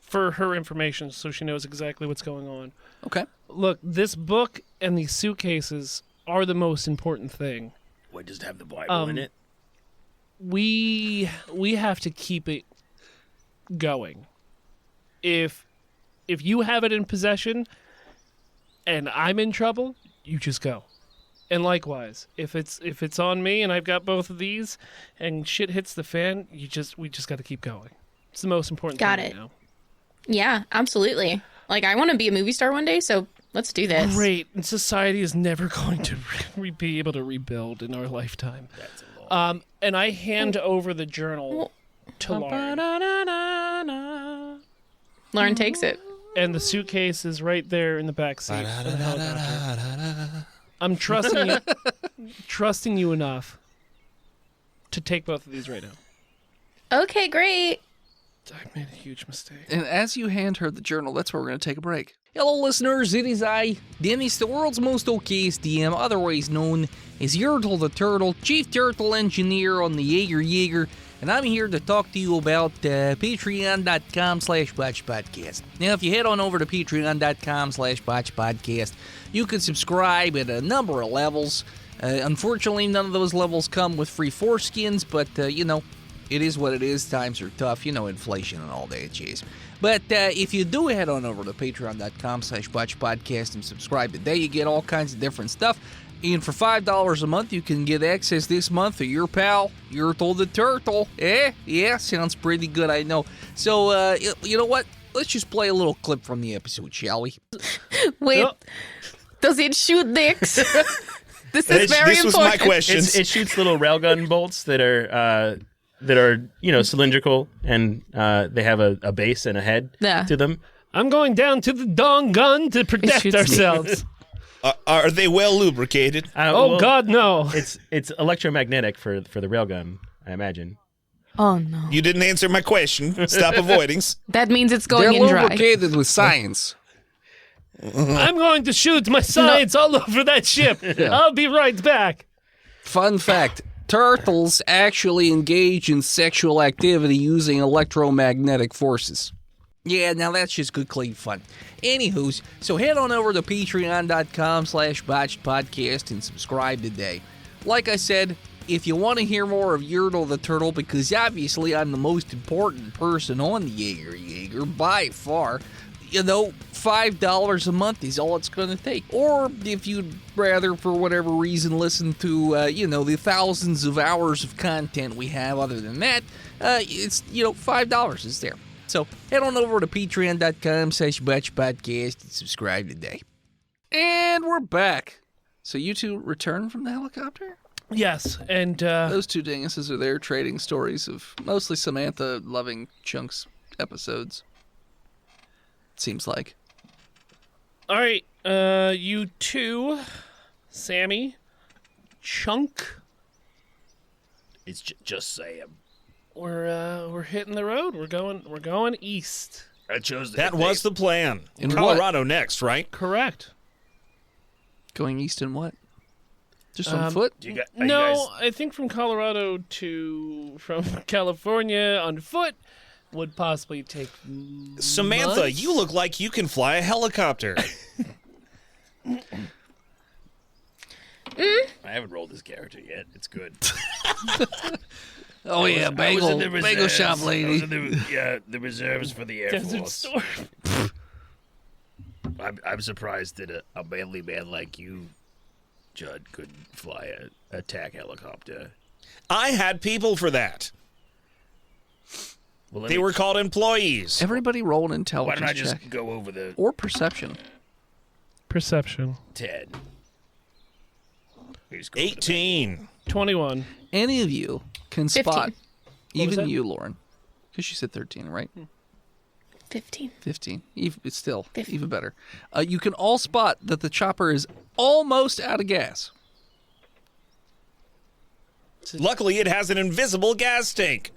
for her information so she knows exactly what's going on. Okay. Look, this book and these suitcases are the most important thing. What, does it have the Bible in it? We have to keep it going. If you have it in possession and I'm in trouble, you just go. And likewise, if it's on me and I've got both of these and shit hits the fan, we just got to keep going. It's the most important Got thing it. right now. Yeah, absolutely. Like, I want to be a movie star one day, so let's do this. Great. And society is never going to be able to rebuild in our lifetime. That's a lot. And I hand over the journal to Lauren. Lauren takes it. And the suitcase is right there in the back seat. of the helicopter. I'm trusting you enough to take both of these right now. Okay, great. I made a huge mistake. And as you hand her the journal, that's where we're going to take a break. Hello, listeners. It is I, Dennis, the world's most okayest DM, otherwise known as Yertle the Turtle, Chief Turtle Engineer on the Jaeger, and I'm here to talk to you about patreon.com/botchpodcast. Now, if you head on over to patreon.com/botchpodcast, you can subscribe at a number of levels. Unfortunately, none of those levels come with free foreskins, but, it is what it is. Times are tough. Inflation and all that jazz. But if you do head on over to patreon.com/botchpodcast and subscribe today, you get all kinds of different stuff. And for $5 a month, you can get access this month to your pal, Yertle the Turtle. Yeah, sounds pretty good, I know. So, you know what? Let's just play a little clip from the episode, shall we? Wait, Oh. does it shoot dicks? This is very This was important. my question. It shoots little railgun bolts that are cylindrical, and they have a base and a head Yeah. to them. I'm going down to the dong gun to protect shoots ourselves. Are they well lubricated? Oh, God, no. It's electromagnetic for the railgun, I imagine. Oh, no. You didn't answer my question. Stop avoiding. That means it's They're going in dry. lubricated with science. I'm going to shoot my science all over that ship. I'll be right back. Fun fact, turtles actually engage in sexual activity using electromagnetic forces. Yeah, now that's just good, clean fun. Anywho's, so head on over to patreon.com/botchedpodcast and subscribe today. Like I said, if you want to hear more of Yertle the Turtle, because obviously I'm the most important person on the Jaeger by far, $5 a month is all it's going to take. Or if you'd rather, for whatever reason, listen to, the thousands of hours of content we have other than that, it's, $5 is there. So head on over to patreon.com/botchpodcast and subscribe today. And we're back. So you two return from the helicopter? Yes, and Those two dinguses are there trading stories of mostly Samantha loving Chunk's episodes. Seems like. all right, you two, Sammy, Chunk, It's just Sam. we're hitting the road. We're going east. I chose That was the plan. In Colorado next, right? Correct. Going east in what? Just on foot? No, I think from Colorado from California on foot would possibly take Samantha, months. you look like you can fly a helicopter. I haven't rolled this character yet. It's good. Oh yeah, bagel shop lady. The reserves for the Air Desert Force. Storm. I'm surprised that a manly man like you, Judd, could fly a attack helicopter. I had people for that. Well, They were called employees. Everybody roll an Why intelligence don't I just check. go over the Or perception. Perception. 10? We just go over the 18. 21. Any of you can 15. spot, was even that? you, Lauren, because she said 13, right? 15. 15. It's still 15. even better. You can all spot that the chopper is almost out of gas. Luckily, it has an invisible gas tank.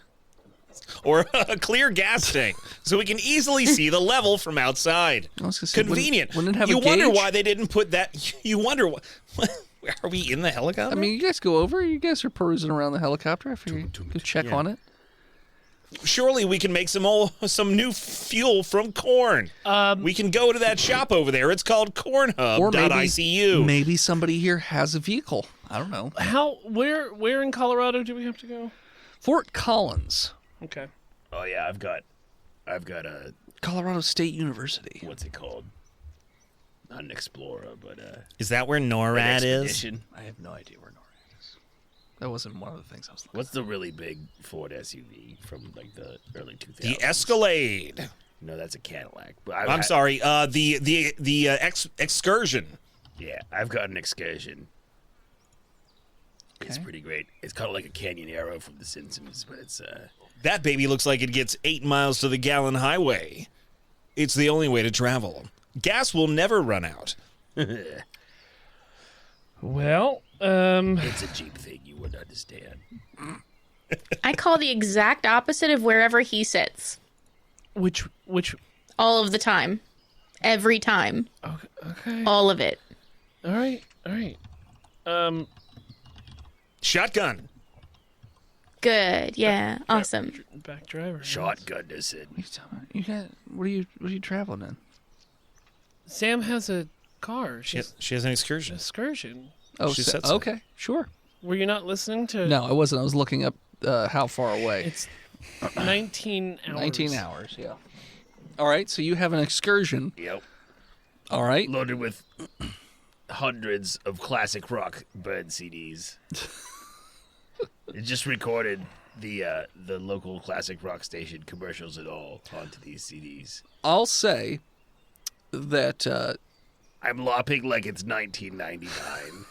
Or a clear gas tank. So we can easily see the level from outside. I was gonna say, Convenient. Wouldn't it have you a wonder gauge? why they didn't put that. You wonder why. Are we in the helicopter? I mean, you guys go over. You guys are perusing around the helicopter. I figure you go check on it. surely we can make some new fuel from corn. We can go to that shop over there. It's called cornhub.icu. Maybe somebody here has a vehicle. I don't know. Where in Colorado do we have to go? Fort Collins, Okay. Oh yeah, I've got a Colorado State University. what's it called? Not an Explorer, but Is that where an NORAD is? Expedition. I have no idea where NORAD is. That wasn't one of the things I was looking What's the really big Ford SUV from like the early 2000s? The Escalade. No, that's a Cadillac. But I'm sorry. The Excursion. Yeah, I've got an Excursion. It's Okay. pretty great. It's kind of like a Canyon Arrow from The Simpsons, but it's That baby looks like it gets 8 miles to the gallon highway. It's the only way to travel. Gas will never run out. Well, It's a Jeep thing. You wouldn't understand. I call the exact opposite of wherever he sits. which? All of the time. Every time. Okay. All of it. All right. Shotgun. Good. Yeah. Awesome. Back driver. Shotgun this in. You got what are you traveling in? Sam has a car. She She's has an excursion. excursion. Oh, She said so. okay, sure. Were you not listening to? No, I wasn't. I was looking up how far away. It's 19 hours. 19 hours. Yeah. All right. So you have an excursion. Yep. All right. Loaded with hundreds of classic rock band CDs. It just recorded the local classic rock station commercials and all onto these CDs. I'll say that I'm lopping like it's 1999.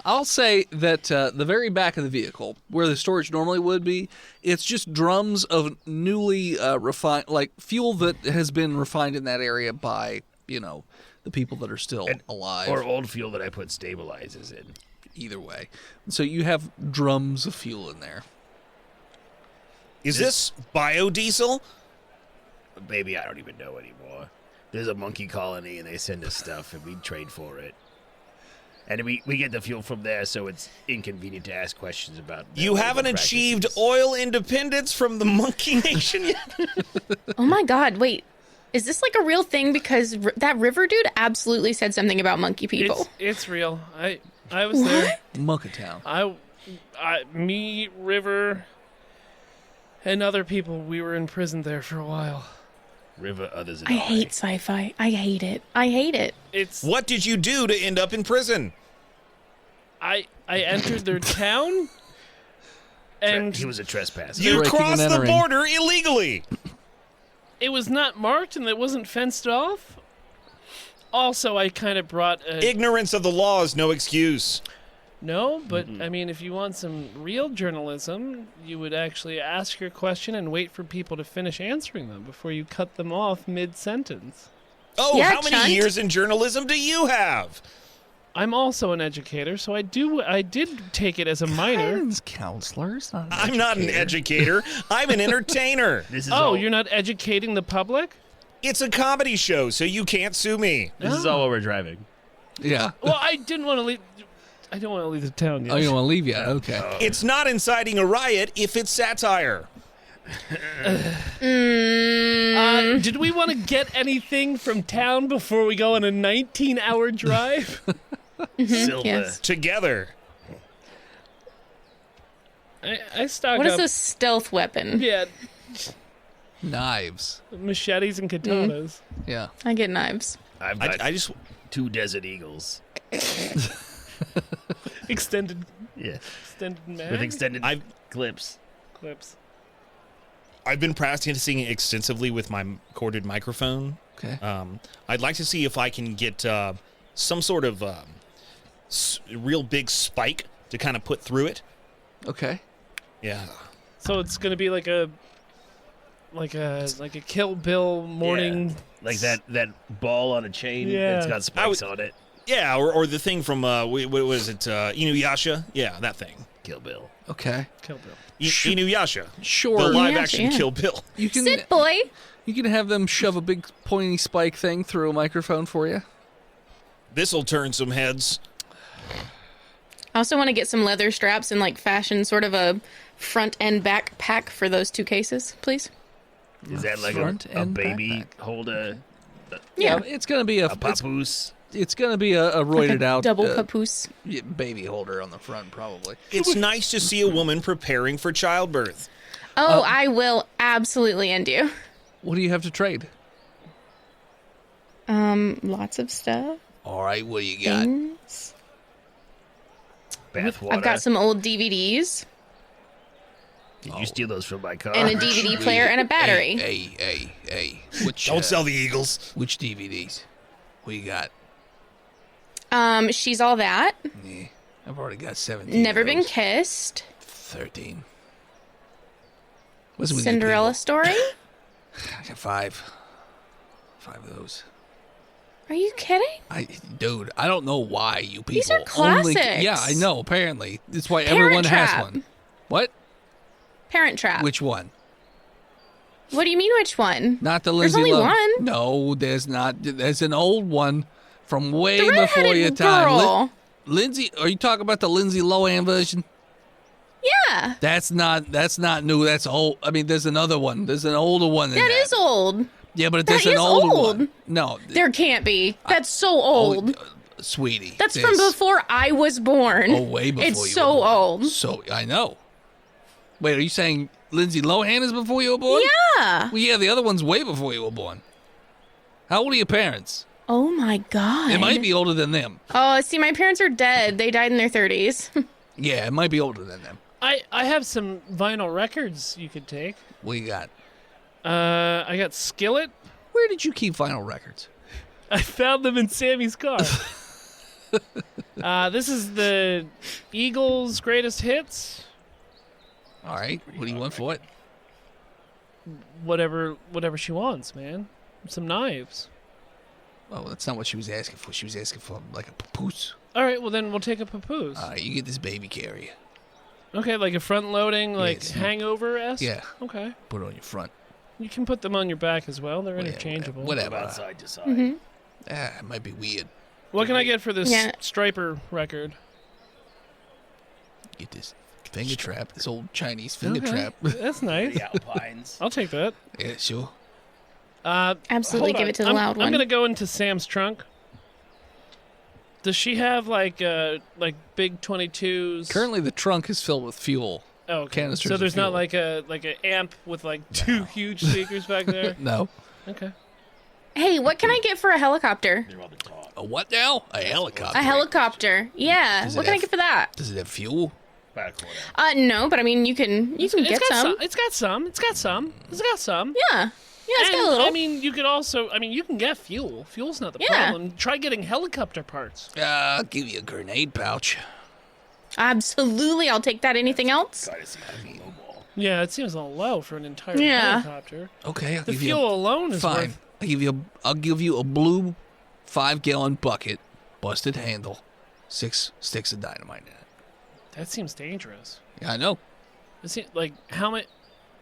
I'll say that the very back of the vehicle, where the storage normally would be, it's just drums of newly refined, like fuel that has been refined in that area by, the people that are still alive. Or old fuel that I put stabilizers in. Either way. So you have drums of fuel in there. Is this biodiesel? Maybe I don't even know anymore. There's a monkey colony and they send us stuff and we trade for it. And we get the fuel from there, so it's inconvenient to ask questions about. You haven't achieved oil independence from the Monkey Nation yet? Oh my God. Wait. Is this like a real thing? Because that river dude absolutely said something about monkey people. It's real. I was there. Monkatown. Me, River, and other people, we were imprisoned there for a while. River, others, and I hate sci-fi. I hate it. I hate it. What did you do to end up in prison? I entered their town, and he was a trespasser. You Breaking and crossed the entering. border illegally. it was not marked and it wasn't fenced off. Also, I kind of brought a... Ignorance of the law is no excuse. No, but I mean, if you want some real journalism, you would actually ask your question and wait for people to finish answering them before you cut them off mid-sentence. Oh, Yeah, how many Chunt. years in journalism do you have? I'm also an educator, so I did take it as a minor. Counselors. I'm not an educator. I'm an entertainer. This is Oh, all, you're not educating the public? It's a comedy show, so you can't sue me. This is all while we're driving. Yeah. Well, I didn't want to leave. I don't want to leave the town yet. Oh, you don't want to leave yet? Okay. It's not inciting a riot if it's satire. Did we want to get anything from town before we go on a 19-hour drive? silver. Yes. Together. I stock What up. is a stealth weapon? Yeah, Knives. machetes and katanas. Yeah. I get knives. I've got I just... 2 Desert Eagles. Extended Yeah. mag With extended I've- clips. clips. I've been practicing extensively with my corded microphone. Okay. I'd like to see if I can get some sort of real big spike to kind of put through it. Okay. Yeah. So it's gonna be like a Kill Bill morning. Yeah. Like that ball on a chain Yeah. that's got spikes on it. Yeah, or the thing from, what was it, Inuyasha? Yeah, that thing. Kill Bill. Okay. Kill Bill. Inuyasha. Sure. The Inuyasha, live-action yeah. Kill Bill. You can Sit, boy. you can have them shove a big pointy spike thing through a microphone for you. This'll turn some heads. I also want to get some leather straps and like fashion sort of a front and back pack for those 2 cases, please. Is that like Front a and baby backpack. holder? Yeah. It's gonna be A papoose? it's gonna be a roided out Double papoose. baby holder on the front probably. It's nice to see a woman preparing for childbirth. Oh, I will absolutely end you. What do you have to trade? Lots of stuff. All right. What do you got? Things. Bathwater. I've got some old DVDs Did you steal those from my car? and a DVD player and a battery. Hey. Which Don't sell the Eagles. which DVDs? What you got? She's All That. Yeah, I've already got 17. Never of Been those. Kissed. 13. What's with you Cinderella people? Story. I got 5. 5 of those. Are you kidding? Dude, I don't know why you people. These are classics. Yeah, I know. Apparently, that's why Parent everyone has Trap. one. What? Parent Trap. Which one? What do you mean, which one? Not the There's Lindsay only Lohan. one. No, there's not. There's an old one from way The before redheaded your time. girl. Lindsay, are you talking about the Lindsay Lohan version? Yeah. That's not new. That's old. I mean, there's another one. There's an older one than That that. is old. Yeah, but that there's an is older old. one. No, There can't be. That's so old. sweetie. That's from before I was born. Oh, way before It's you so were born. old. So I know. Wait, are you saying Lindsay Lohan is before you were born? Yeah. Well, yeah, the other one's way before you were born. How old are your parents? Oh my god. It might be older than them. Oh, see, my parents are dead. They died in their 30s. Yeah, it might be older than them. I have some vinyl records you could take. What you got? I got Skillet. Where did you keep vinyl records? I found them in Sammy's car. This is the Eagles' greatest hits. All right. What do you want for it? Whatever she wants, man. Some knives. Oh, that's not what she was asking for. She was asking for like a papoose. All right, well then we'll take a papoose. All right, you get this baby carrier. Okay, like a front-loading, like Yes. hangover-esque? Yeah. Okay. Put it on your front. You can put them on your back as well. They're Yeah, interchangeable. Whatever. Outside to side. Mm-hmm. It might be weird. What can I get for this Yeah. Striper record? Get this finger trap. This old Chinese finger Okay. trap. That's nice. The Alpines. I'll take that. Yeah, sure. Absolutely Hold give on. it to the I'm, loud one. I'm gonna go into Sam's trunk. Does she have like big 22s? Currently, the trunk is filled with fuel. Oh, okay. canisters So of there's not fuel. like a amp with like two huge speakers back there. No. Okay. Hey, what can I get for a helicopter? They're on the top. A what now? A helicopter. A helicopter. Yeah. Does it What can I have- get for that? Does it have fuel? About a quarter. No, but I mean, you can get some. It's got some. It's got some. Yeah. Yeah, it's got And, a little. I mean, you could also. I mean, you can get fuel. Fuel's not the Yeah. problem. Try getting helicopter parts. I'll give you a grenade pouch. Absolutely, I'll take that. Anything else? Try to see if it's a low ball. Yeah, it seems a little low for an entire Yeah. helicopter. Okay, I'll The give fuel you alone is fine. worth. I'll give you a blue 5-gallon bucket, busted handle, 6 sticks of dynamite in it. That seems dangerous. Yeah, I know. It seems like how much.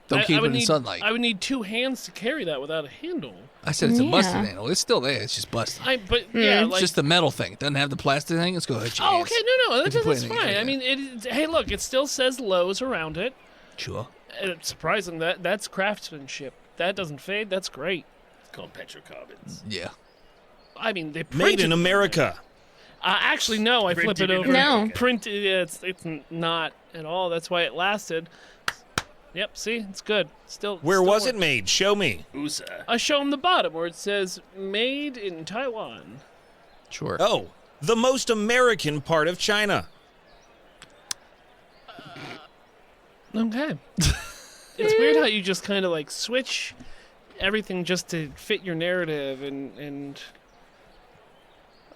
Don't keep it would in need, sunlight. I would need 2 hands to carry that without a handle. I said it's a busted Yeah. handle. It's still there. It's just busted. But yeah, It's like. just the metal thing. It doesn't have the plastic thing. Let's go hurt your Oh, hands. okay, no, If you put that's anything fine. in I there. mean, hey, look, it still says Lowe's around it. Sure. It's surprising that's craftsmanship. That doesn't fade. That's great. It's called petrocarbons. Yeah. I mean, they Made printed in America. Actually, no. I flip it Printed in over. No. America. Printed. It's not at all. That's why it lasted. Yep. See, it's good. Still. Where still was it works. made? Show me. USA. I show them the bottom where it says "Made in Taiwan." Sure. Oh, the most American part of China. Okay. It's weird how you just kind of like switch everything just to fit your narrative and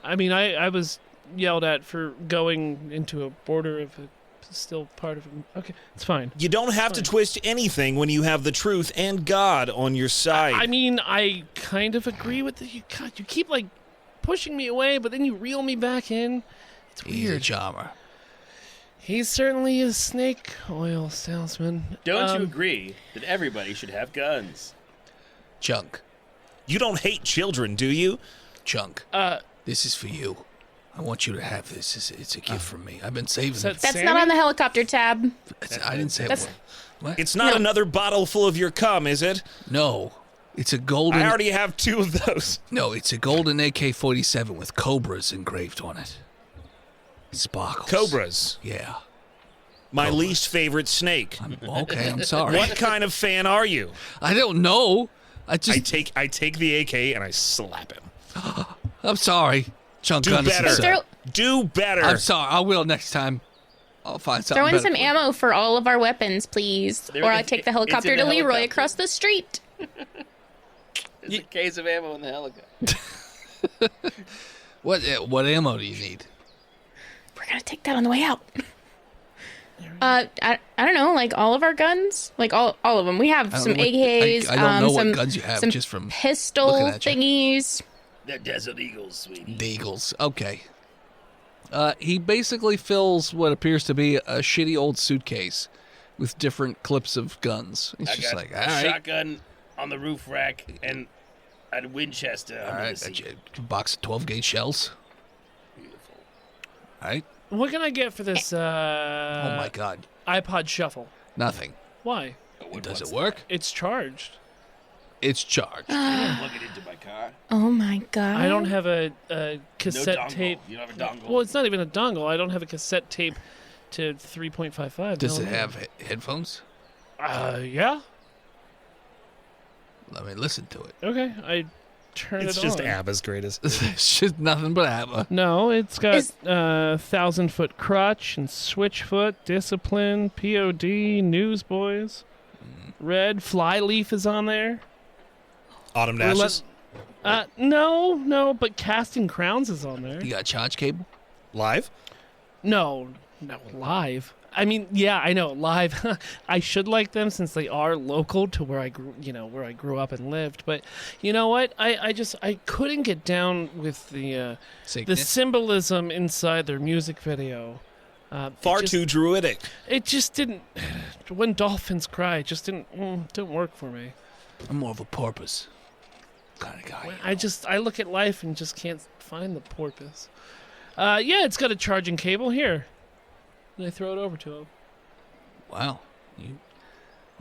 I mean I was yelled at for going into a border of a still part of a, okay, it's fine. You don't have to twist anything when you have the truth and God on your side. I mean, I kind of agree with you. God, you keep like pushing me away, but then you reel me back in. It's He's a weird. charmer. He's certainly a snake oil salesman. Don't you agree that everybody should have guns? Chunk. You don't hate children, do you? Chunk. This is for you. I want you to have this. It's a gift from me. I've been saving Is that it. That's Sammy? not on the helicopter tab. I didn't say That's- it. What? It's not No. another bottle full of your cum, is it? No. It's a golden. I already have 2 of those. No, it's a golden AK-47 with cobras engraved on it. Sparkles. Cobras. Yeah. My least favorite snake. Okay, I'm sorry. What kind of fan are you? I don't know. I I just. take the AK and I slap him. I'm sorry. Chunk Do gun better. is- Throw, Do better. I'm sorry. I will next time. I'll find something throw in better some for you. ammo for all of our weapons, please. There- Or I it's- take the it's helicopter in to the Leroy helicopter. across the street. There's a case of ammo in the helicopter. What ammo do you need? We're gonna take that on the way out. I don't know, like all of our guns, like all of them. We have I don't some know what- AKs, I don't know some what guns you have some just from pistol looking at you. thingies. They're desert eagles, sweetie. The Eagles. Okay. He basically fills what appears to be a shitty old suitcase with different clips of guns. He's I just got like, a all right. shotgun on the roof rack and a Winchester All under right, the got seat. you a box of 12-gauge shells. Beautiful. All right. What can I get for this Oh, my God. iPod Shuffle? Nothing. Why? Does it work? It's charged. It's charged. Plug it into my car. Oh my god. I don't have a No cassette dongle. tape. You don't have a dongle. Well, it's not even a dongle. I don't have a cassette tape to 3.55. Does No, it no. have headphones? Yeah. Let me listen to it. Okay. I turn It's it just on. ABBA's greatest. It's just nothing but ABBA. No, it's got Is- 1,000-foot crutch and switchfoot, discipline, POD, newsboys, red, flyleaf is on there. Autumn Dashes. No, but casting crowns is on there. You got a charge cable? Live. No, live. I mean, yeah, I know live. I should like them since they are local to where I grew up and lived. But you know what? I couldn't get down with the Sickness? symbolism inside their music video. Far it just, too druidic. It just didn't. When dolphins cry, it just didn't work for me. I'm more of a porpoise kind of guy. I look at life and just can't find the porpoise. Yeah, it's got a charging cable here. And I throw it over to him. Wow.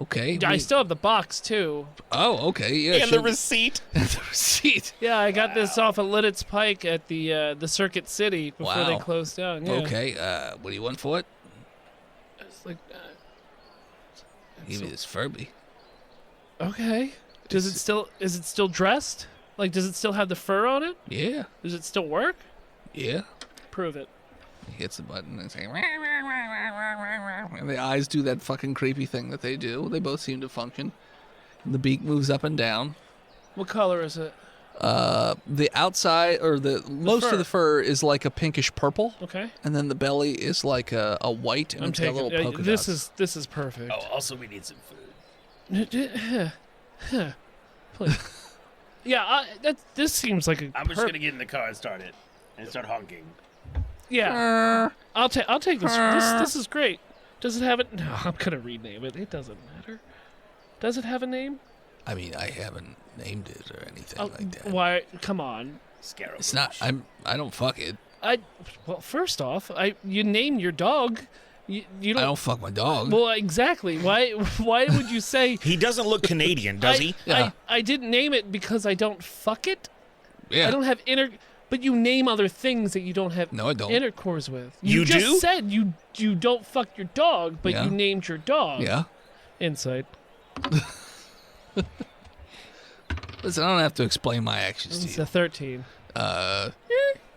Okay. I still have the box too. Oh, okay. Yeah. And the receipt. the receipt. Yeah, I got this off of Lidditz Pike at the Circuit City before they Wow. closed down. Yeah. Okay. What do you want for it? It's like, Give me this Furby. okay. Is it still dressed? Like, does it still have the fur on it? Yeah. Does it still work? Yeah. Prove it. He hits the button and say, and the eyes do that fucking creepy thing that they do. They both seem to function. And the beak moves up and down. What color is it? The outside or most fur. of the fur is like a pinkish purple, Okay. and then the belly is like a white, and I'm it's got taking. little polka This dots. is perfect. Oh, also we need some food. Please. Yeah, this seems like a. I'm just gonna get in the car and start it and start honking. Yeah, I'll take this. This is great. Does it have it? No, I'm gonna rename it. It doesn't matter. Does it have a name? I mean, I haven't named it or anything Oh, like that. why? Come on. Scaramouche. It's not. I don't fuck it. Well, first off, you name your dog. You I don't fuck my dog. Well, exactly. Why would you say? He doesn't look Canadian, does he? Yeah. I didn't name it because I don't fuck it. yeah. I don't have But you name other things that you don't have No, I don't. intercourse with. You just do? said you don't fuck your dog, but Yeah. you named your dog. Yeah. Insight. Listen, I don't have to explain my actions It's to a 13. you.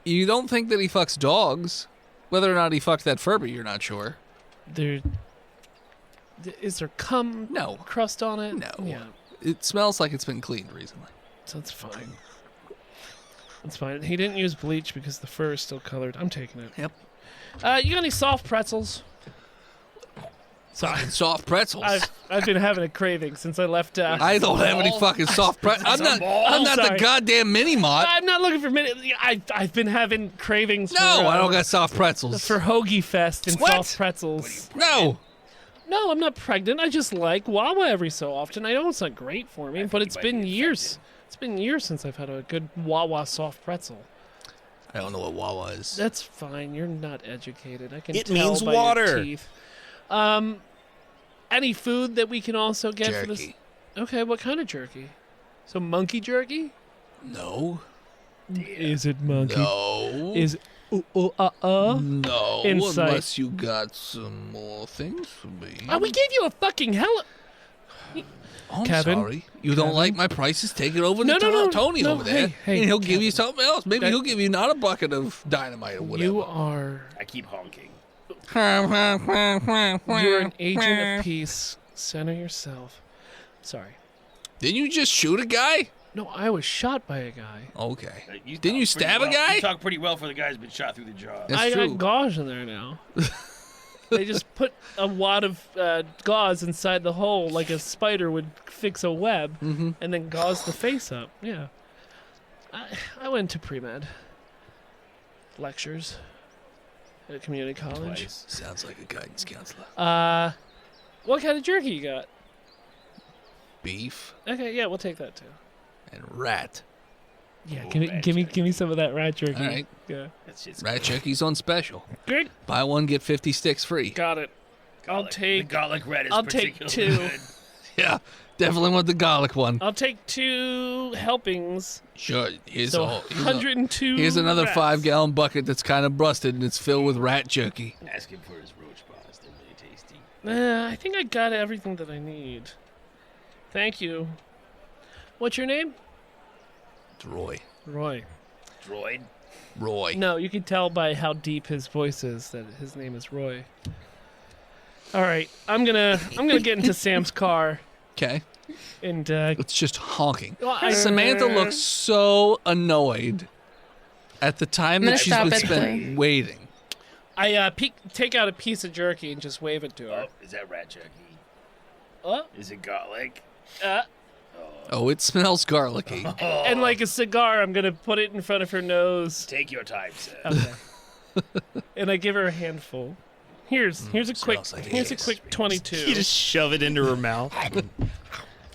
You don't think that he fucks dogs? Whether or not he fucked that Furby, you're not sure. Is there cum No. crust on it? No. Yeah, It smells like it's been cleaned recently. so it's fine. It's fine. He didn't use bleach because the fur is still colored. I'm taking it. Yep. You got any soft pretzels? Sorry. Soft pretzels. I've been having a craving since I left. I don't have any fucking soft pretzels. I'm not the Sorry. goddamn mini mart. I'm not looking for minute. I've been having cravings. No, for, I don't got soft pretzels. for Hoagie Fest and What? soft pretzels. No. No, I'm not pregnant. I just like Wawa every so often. I know it's not great for me, but it's might been be years. It's been years since I've had a good Wawa soft pretzel. I don't know what Wawa is. That's fine. You're not educated. I can It tell means by water. your teeth. Any food that we can also get for this? Jerky. Okay, what kind of jerky? So monkey jerky? No. Is it monkey? No. Is No. Insight. Unless you got some more things for me. Oh, we gave you a fucking hell. Oh, I'm Kevin? sorry. You don't like my prices? Take it over No, to no, no, Tony no, over there, hey, and he'll give you Kevin. something else. Maybe Okay. he'll give you not a bucket of dynamite or whatever. You are. I keep honking. You're an agent of peace. Center yourself. Sorry. Didn't you just shoot a guy? No, I was shot by a guy. Okay. You Didn't you talk pretty stab a well. guy? You talk pretty well for the guy who's been shot through the jaw. That's I true. got gauze in there now. They just put a wad of gauze inside the hole like a spider would fix a web, and then gauze the face up. Yeah. I went to pre-med lectures at a community college. Sounds like a guidance counselor. What kind of jerky you got? Beef Okay, yeah, we'll take that too. and rat. Yeah, Oh, give me some of that rat jerky. All right. Yeah. That's just Rat jerky's on special. Great. Buy one, get 50 sticks free. Got it. garlic. The garlic red is I'll take particularly 2. good. Yeah, definitely want the garlic one. I'll take 2 helpings. Sure. Here's So all. 102. Here's another rats. 5-gallon bucket that's kind of busted and it's filled with rat jerky. Ask him for his roach bars. They're really tasty. I think I got everything that I need. Thank you. What's your name? It's Roy. Roy. Droid. Roy. No, you can tell by how deep his voice is that his name is Roy. All right, I'm gonna get into Sam's car Okay. and It's just honking. well, Samantha looks so annoyed at the time I'm that gonna she's stop been at spent waiting. I take out a piece of jerky and just wave it to her. Oh, is that rat jerky? Oh, Is it garlic? Oh, it smells garlicky. and like a cigar, I'm gonna put it in front of her nose. Take your time, sir. Okay. And I give her a handful. Here's a quick smells like here's a ass. quick 22. You just shove it into her mouth.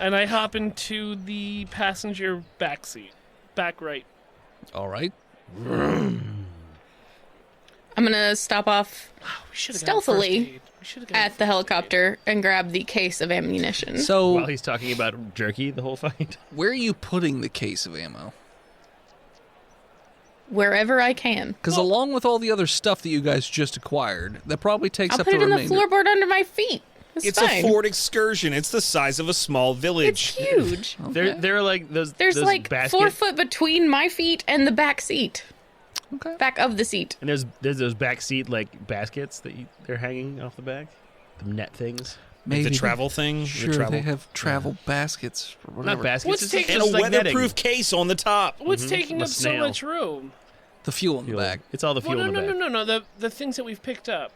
And I hop into the passenger back seat. Back right. All right. I'm gonna stop off We should have Stealthily at the helicopter and grab the case of ammunition. So, While he's talking about jerky the whole fight. where are you putting the case of ammo? Wherever I can. Because along with all the other stuff that you guys just acquired, that probably takes I'll up put the it in the remainder. floorboard under my feet. It's fine. a Ford Excursion. It's the size of a small It's village. huge. There are like those. There's those like basket, 4 foot between my feet and the back seat. Okay. Back of the seat. And there's those back seat like baskets that they're hanging off the back, the net things. Maybe the they- travel thing. Sure, the travel. they have travel baskets or whatever. Not baskets. What's it's taking- and just a like netting. weatherproof case on the top. What's taking A up so snail. much room? The fuel in the Fuel. back. It's all the fuel Well, in the back. no. The things that we've picked up.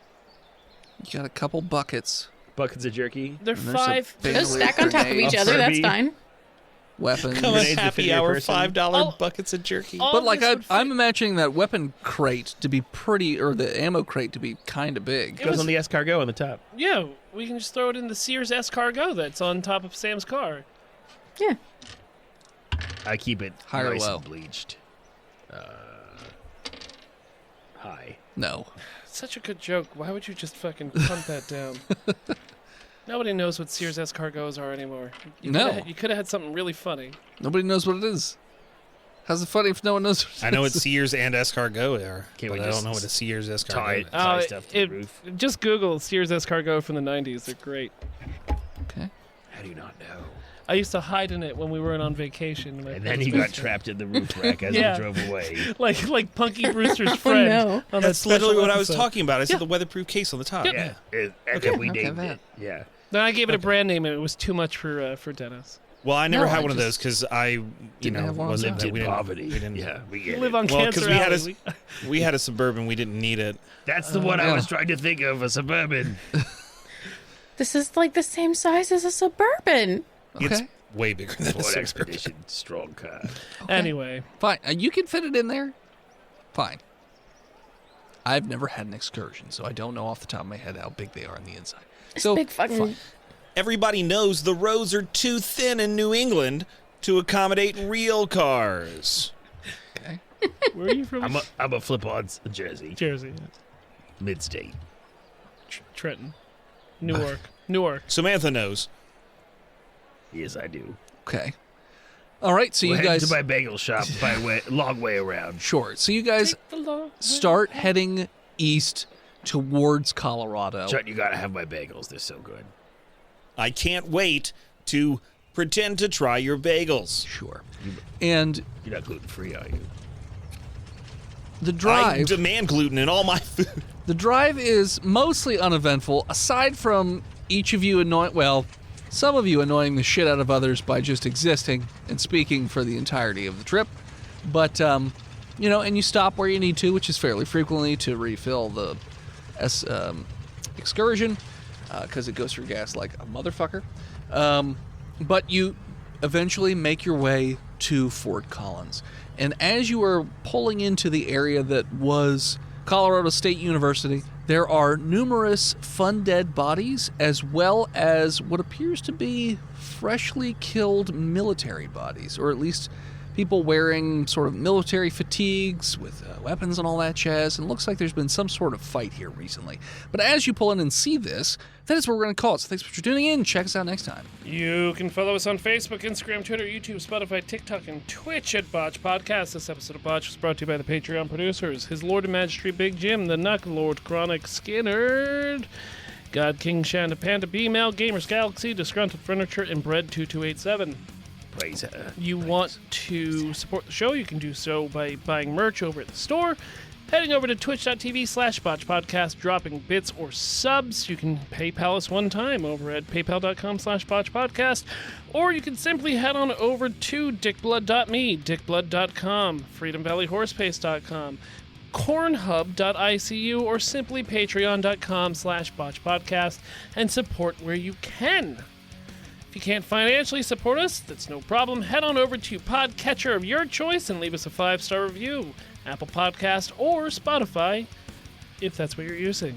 You got a couple buckets, Buckets of jerky. They're And there's a 5. big- Those stack on top of each Oh, other. That's Furby. fine. weapons. Come on, Grenades to fit happy your hour, person. $5 Oh. buckets of jerky. All But of like this would fit- I'm imagining that weapon crate to be pretty, or the ammo crate to be kind of big. It Goes was- on the escargot on the top. Yeah, we can just throw it in the Sears escargot that's on top of Sam's car. Yeah. I keep it High or nice low? and bleached. High. No. Such a good joke. Why would you just fucking punt that down? Nobody knows what Sears escargots are anymore. No. You could have had something really funny. Nobody knows what it is. How's it funny if no one knows what it I know is? what Sears and escargot are, Can't but we I don't just know what a Sears escargot tie is. it? Tie Oh, stuff to the roof. Just Google Sears escargot from the 90s. They're great. Okay. How do you not know? I used to hide in it when we were on vacation. in my And then parents' he got basement. trapped in the roof rack as Yeah. we drove away. like Punky Brewster's friend. no. On that That's literally special what I was episode. talking about. I said Yeah. the weatherproof case on the top. Yep. Yeah. And Okay. then we Okay, named that. it. Yeah. Then I gave it a brand name, and it was too much for Dennis. Well, I never No, had I one of those just because I, you didn't know, have one. wasn't Lived in we didn't- poverty. We didn't. Yeah, we You get live it. on Well, Cancer because we had Alley. we had a Suburban, we didn't need it. That's the one I yeah. was trying to think of, a Suburban. This is like the same size as a Suburban. Okay. It's way bigger than a Ford Suburban. Expedition strong car. Anyway, Fine. You can fit it in there. Fine. I've never had an excursion, so I don't know off the top of my head how big they are on the inside. This So, big fucking. fine. Everybody knows the roads are too thin in New England to accommodate real cars. Okay. where are you from? I'm a flip-on Jersey, Jersey, mid-state. Trenton, Newark. Samantha knows. Yes, I do. Okay. All right. So We're you heading guys. to my bagel shop by long way around. Sure. So you guys Take the long way. start heading east towards Colorado. Chuck, you gotta have my bagels. They're so good. I can't wait to pretend to try your bagels. Sure. And You're not gluten-free, are you? the I drive. demand gluten in all my food. The drive is mostly uneventful, aside from each of you some of you annoying the shit out of others by just existing and speaking for the entirety of the trip. But, and you stop where you need to, which is fairly frequently, to refill the excursion, because it goes through gas like a motherfucker. But you eventually make your way to Fort Collins. And as you are pulling into the area that was Colorado State University, there are numerous fun dead bodies, as well as what appears to be freshly killed military bodies, or at least people wearing sort of military fatigues with weapons and all that jazz, and it looks like there's been some sort of fight here recently. But as you pull in and see this, that is what we're going to call it. So thanks for tuning in. Check us out next time. You can follow us on Facebook, Instagram, Twitter, YouTube, Spotify, TikTok, and Twitch at Botched Podcast. This episode of Botched was brought to you by the Patreon producers, His Lord and Majesty Big Jim, the Knuck Lord Chronic Skinner, God King Shanda Panda, B-Mail, Gamers Galaxy, Disgruntled Furniture, and Bread2287. Praise her. You want to support the show, you can do so by buying merch over at the store, heading over to twitch.tv/botchpodcast, dropping bits or subs. You can PayPal us one time over at paypal.com/botchpodcast, or you can simply head on over to dickblood.me, dickblood.com, freedomvalleyhorsepace.com, cornhub.icu, or simply patreon.com/botchpodcast, and support where you can. If you can't financially support us, that's no problem. Head on over to podcatcher of your choice and leave us a 5-star review. Apple Podcast or Spotify, if that's what you're using.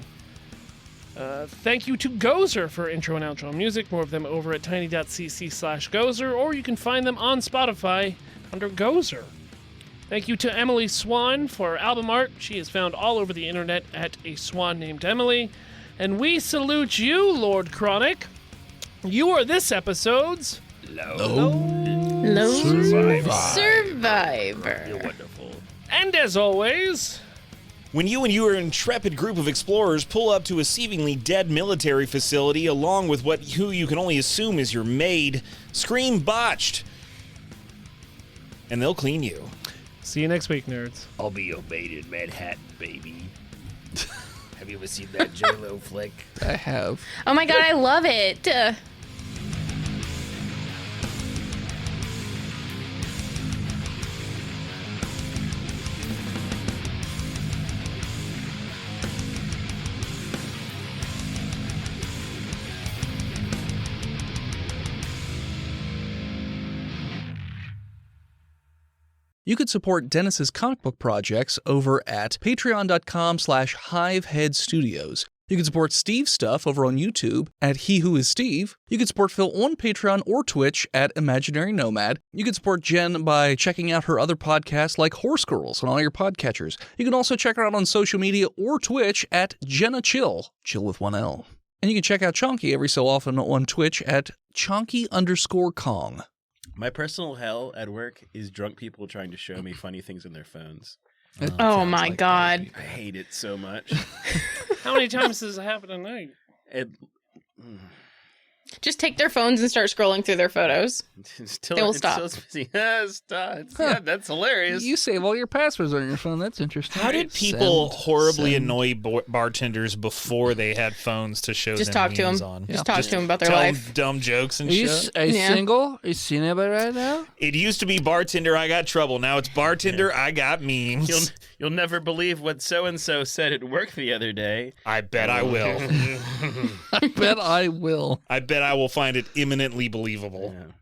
Thank you to Gozer for intro and outro music. More of them over at tiny.cc/Gozer, or you can find them on Spotify under Gozer. Thank you to Emily Swan for album art. She is found all over the internet at a swan named Emily. And we salute you, Lord Chronic. You are this episode's Lone Survivor. You're wonderful. And as always, When you and your intrepid group of explorers pull up to a seemingly dead military facility along with who you can only assume is your maid, scream botched, and they'll clean you. see you next week, nerds. I'll be your maid in Manhattan, baby. Have you ever seen that J-Lo flick? I have. Oh my god, I love it. You could support Dennis's comic book projects over at patreon.com/hiveheadstudios. You can support Steve's stuff over on YouTube at He Who Is Steve. You can support Phil on Patreon or Twitch at Imaginary Nomad. You can support Jen by checking out her other podcasts like Horse Girls on all your podcatchers. You can also check her out on social media or Twitch at Jenna Chill with one L. And you can check out Chonky every so often on Twitch at Chonky_Kong. My personal hell at work is drunk people trying to show me funny things on their phones. Oh my god. I hate it so much. How many times does it happen a night? Just take their phones and start scrolling through their photos. They will stop. Yeah, that's hilarious. You save all your passwords on your phone. That's interesting. How did people horribly annoy bartenders before they had phones to show Just them talk to memes them. on? Just talk to them about their Tell life. them dumb jokes and Are you shit. Yeah. single? Are you seeing anybody right now? It used to be bartender, I got trouble. Now it's bartender, I got memes. You'll never believe what so-and-so said at work the other day. I bet I will. I bet I will. I bet I will find it imminently believable. Yeah.